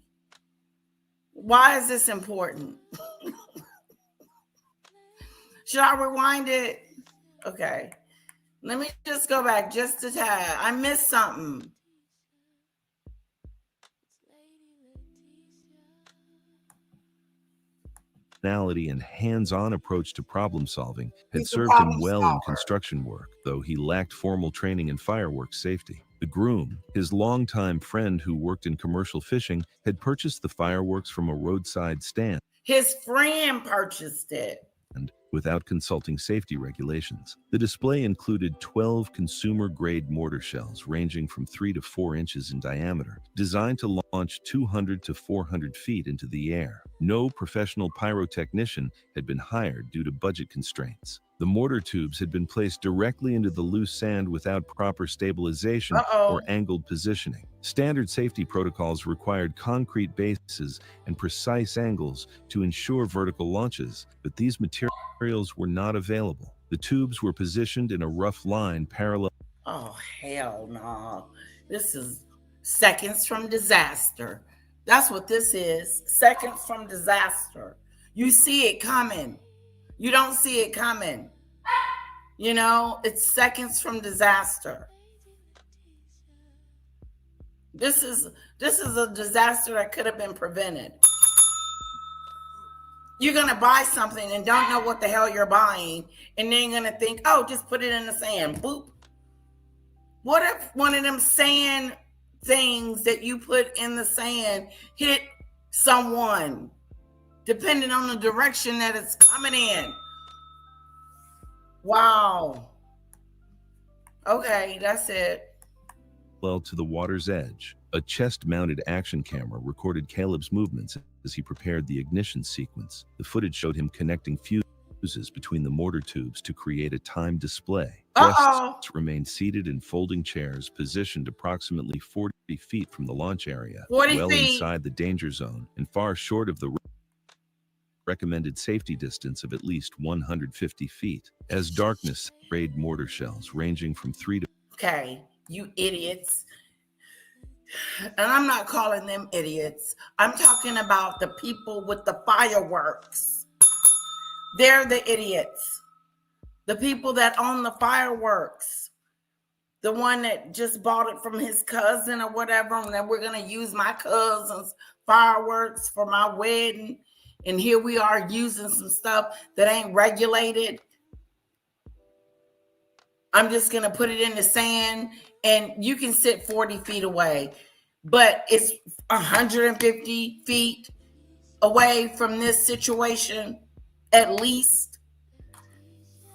A: Why is this important? Should I rewind it? Okay. Let me just go back just a tad. I missed something.
B: And hands-on approach to problem solving had served him well in construction work, though he lacked formal training in fireworks safety. The groom, his longtime friend who worked in commercial fishing, had purchased the fireworks from a roadside stand.
A: His friend purchased it
B: without consulting safety regulations. The display included 12 consumer-grade mortar shells ranging from 3 to 4 inches in diameter, designed to launch 200 to 400 feet into the air. No professional pyrotechnician had been hired due to budget constraints. The mortar tubes had been placed directly into the loose sand without proper stabilization or angled positioning. Standard safety protocols required concrete bases and precise angles to ensure vertical launches, but these materials were not available. The tubes were positioned in a rough line parallel.
A: Oh, hell no. This is seconds from disaster. That's what this is. Seconds from disaster. You see it coming. You don't see it coming. You know, it's seconds from disaster. This is a disaster that could have been prevented. You're going to buy something and don't know what the hell you're buying, and then you're going to think, oh, just put it in the sand. Boop. What if one of them sand things that you put in the sand hit someone, depending on the direction that it's coming in? Wow. Okay, that's it.
B: Well, to the water's edge, a chest-mounted action camera recorded Caleb's movements as he prepared the ignition sequence. The footage showed him connecting fuses between the mortar tubes to create a timed display. Guests remained seated in folding chairs positioned approximately 40 feet from the launch area, well inside the danger zone and far short of the recommended safety distance of at least 150 feet. As darkness sprayed mortar shells ranging from 3 to...
A: Okay, you idiots. And I'm not calling them idiots. I'm talking about the people with the fireworks. They're the idiots. The people that own the fireworks. The one that just bought it from his cousin or whatever, and then we're going to use my cousin's fireworks for my wedding. And here we are using some stuff that ain't regulated. I'm just going to put it in the sand, and you can sit 40 feet away. But it's 150 feet away from this situation, at least.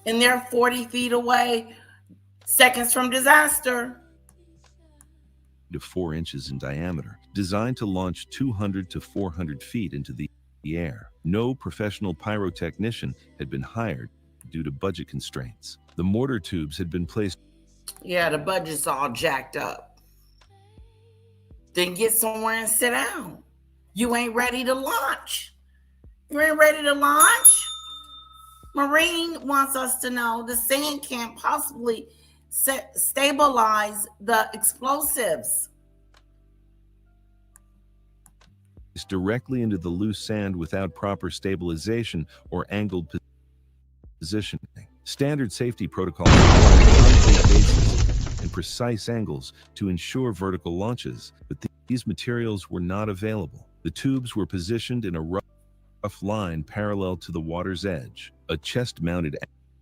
A: And they're 40 feet away, seconds from disaster.
B: To 4 inches in diameter, designed to launch 200 to 400 feet into the air. No professional pyrotechnician had been hired due to budget constraints. The mortar tubes had been placed.
A: Yeah, the budget's all jacked up. Then get somewhere and sit down. You ain't ready to launch. You ain't ready to launch? Marine wants us to know the sand can't possibly stabilize the explosives.
B: Directly into the loose sand without proper stabilization or angled positioning. Standard safety protocols require concrete bases and precise angles to ensure vertical launches, but these materials were not available. The tubes were positioned in a rough line parallel to the water's edge. A chest-mounted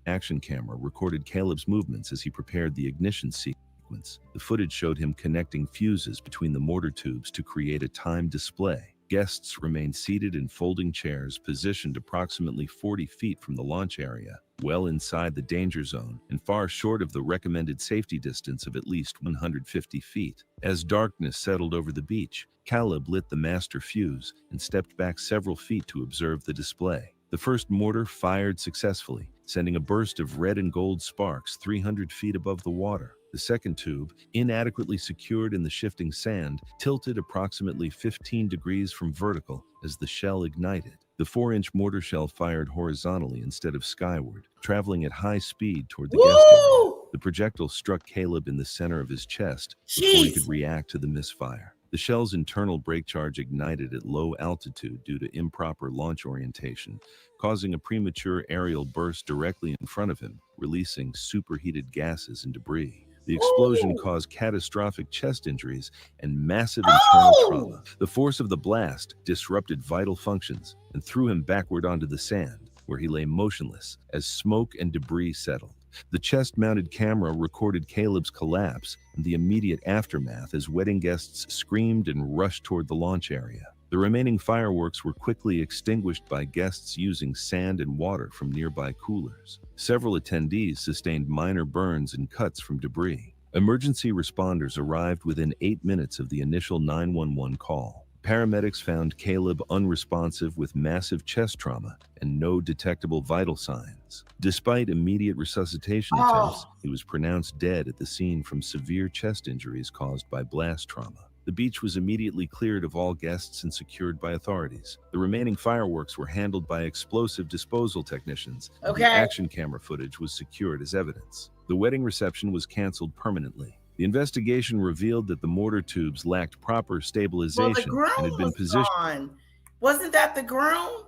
B: action camera recorded Caleb's movements as he prepared the ignition sequence. The footage showed him connecting fuses between the mortar tubes to create a timed display. Guests remained seated in folding chairs positioned approximately 40 feet from the launch area, well inside the danger zone and far short of the recommended safety distance of at least 150 feet. As darkness settled over the beach, Caleb lit the master fuse and stepped back several feet to observe the display. The first mortar fired successfully, sending a burst of red and gold sparks 300 feet above the water. The second tube, inadequately secured in the shifting sand, tilted approximately 15 degrees from vertical as the shell ignited. The 4-inch mortar shell fired horizontally instead of skyward, traveling at high speed toward the guest area. The projectile struck Caleb in the center of his chest before he could react to the misfire. The shell's internal brake charge ignited at low altitude due to improper launch orientation, causing a premature aerial burst directly in front of him, releasing superheated gases and debris. The explosion caused catastrophic chest injuries and massive internal trauma. The force of the blast disrupted vital functions and threw him backward onto the sand, where he lay motionless as smoke and debris settled. The chest-mounted camera recorded Caleb's collapse and the immediate aftermath as wedding guests screamed and rushed toward the launch area. The remaining fireworks were quickly extinguished by guests using sand and water from nearby coolers. Several attendees sustained minor burns and cuts from debris. Emergency responders arrived within 8 minutes of the initial 911 call. Paramedics found Caleb unresponsive with massive chest trauma and no detectable vital signs. Despite immediate resuscitation attempts, he was pronounced dead at the scene from severe chest injuries caused by blast trauma. The beach was immediately cleared of all guests and secured by authorities. The remaining fireworks were handled by explosive disposal technicians. The action camera footage was secured as evidence. The wedding reception was canceled permanently. The investigation revealed that the mortar tubes lacked proper stabilization and had been positioned.
A: Gone. Wasn't that the groom?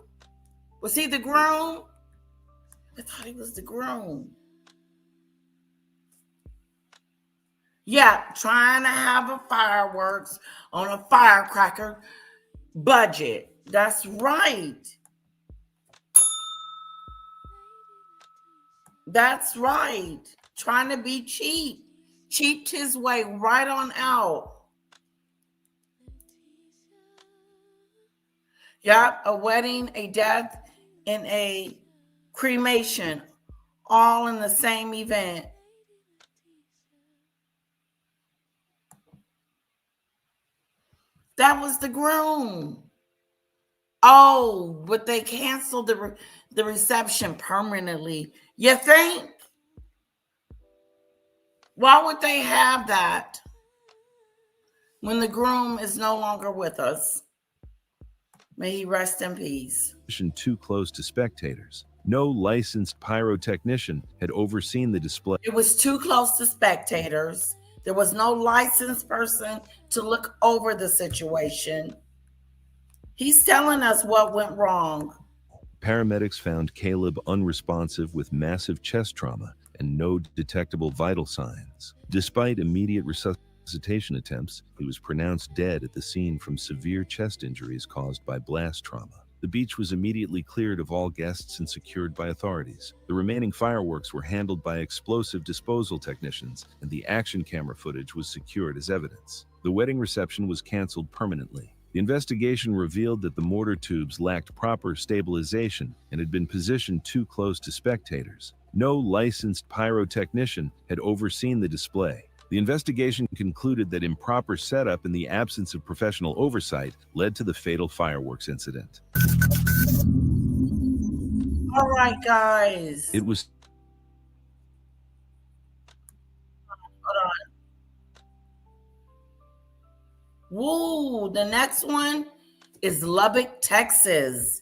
A: Was he the groom? I thought he was the groom. Yeah, trying to have a fireworks on a firecracker budget. That's right. That's right. Trying to be cheap. Cheaped his way right on out. Yep, a wedding, a death, and a cremation, all in the same event. That was the groom. Oh, but they canceled the reception permanently. You think? Why would they have that when the groom is no longer with us? May he rest in peace.
B: Too close to spectators. No licensed pyrotechnician had overseen the display.
A: It was too close to spectators. There was no licensed person to look over the situation. He's telling us what went wrong.
B: Paramedics found Caleb unresponsive with massive chest trauma and no detectable vital signs. Despite immediate resuscitation attempts, he was pronounced dead at the scene from severe chest injuries caused by blast trauma. The beach was immediately cleared of all guests and secured by authorities. The remaining fireworks were handled by explosive disposal technicians, and the action camera footage was secured as evidence. The wedding reception was canceled permanently. The investigation revealed that the mortar tubes lacked proper stabilization and had been positioned too close to spectators. No licensed pyrotechnician had overseen the display. The investigation concluded that improper setup and the absence of professional oversight led to the fatal fireworks incident.
A: All right, guys.
B: It was
A: Woo, the next one is Lubbock, Texas.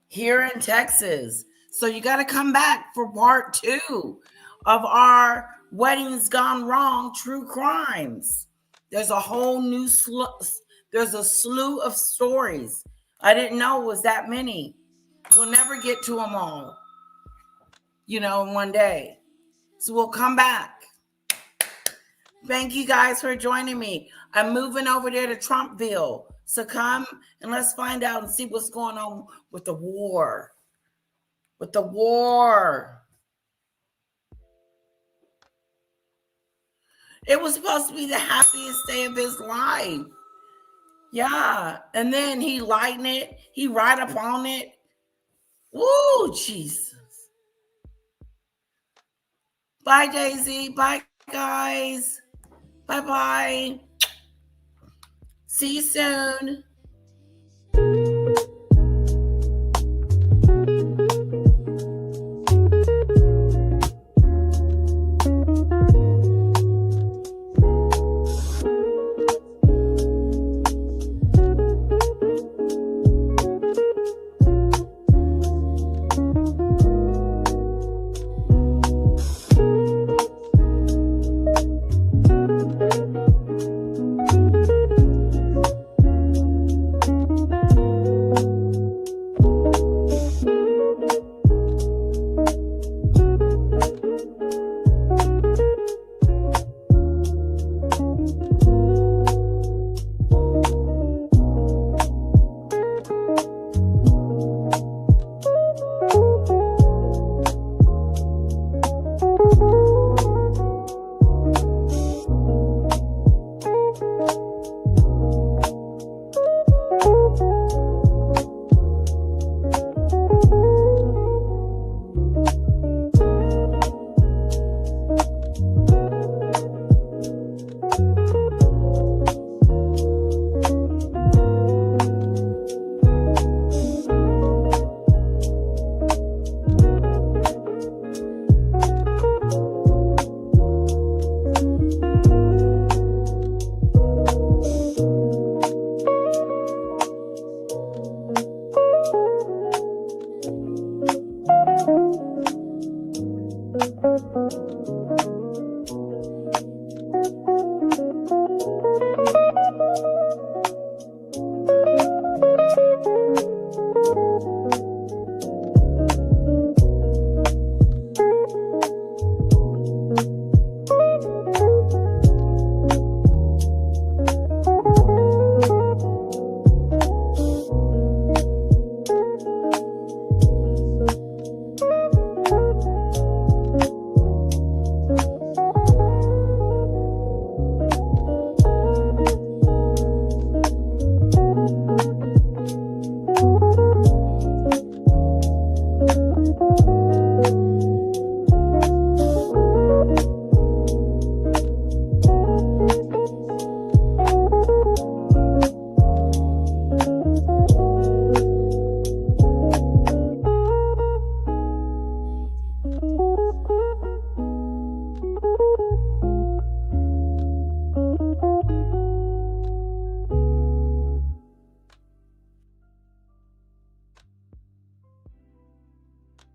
A: Here in Texas. So you got to come back for part 2 of our Weddings Gone Wrong True Crimes. There's a whole new there's a slew of stories. I didn't know it was that many. We'll never get to them all, in one day. So we'll come back. Thank you guys for joining me. I'm moving over there to Trumpville. So come and let's find out and see what's going on with the war. With the war. It was supposed to be the happiest day of his life. Yeah. And then he lightened it. He right up on it. Woo, Jesus. Bye, Daisy. Bye, guys. Bye-bye. See you soon.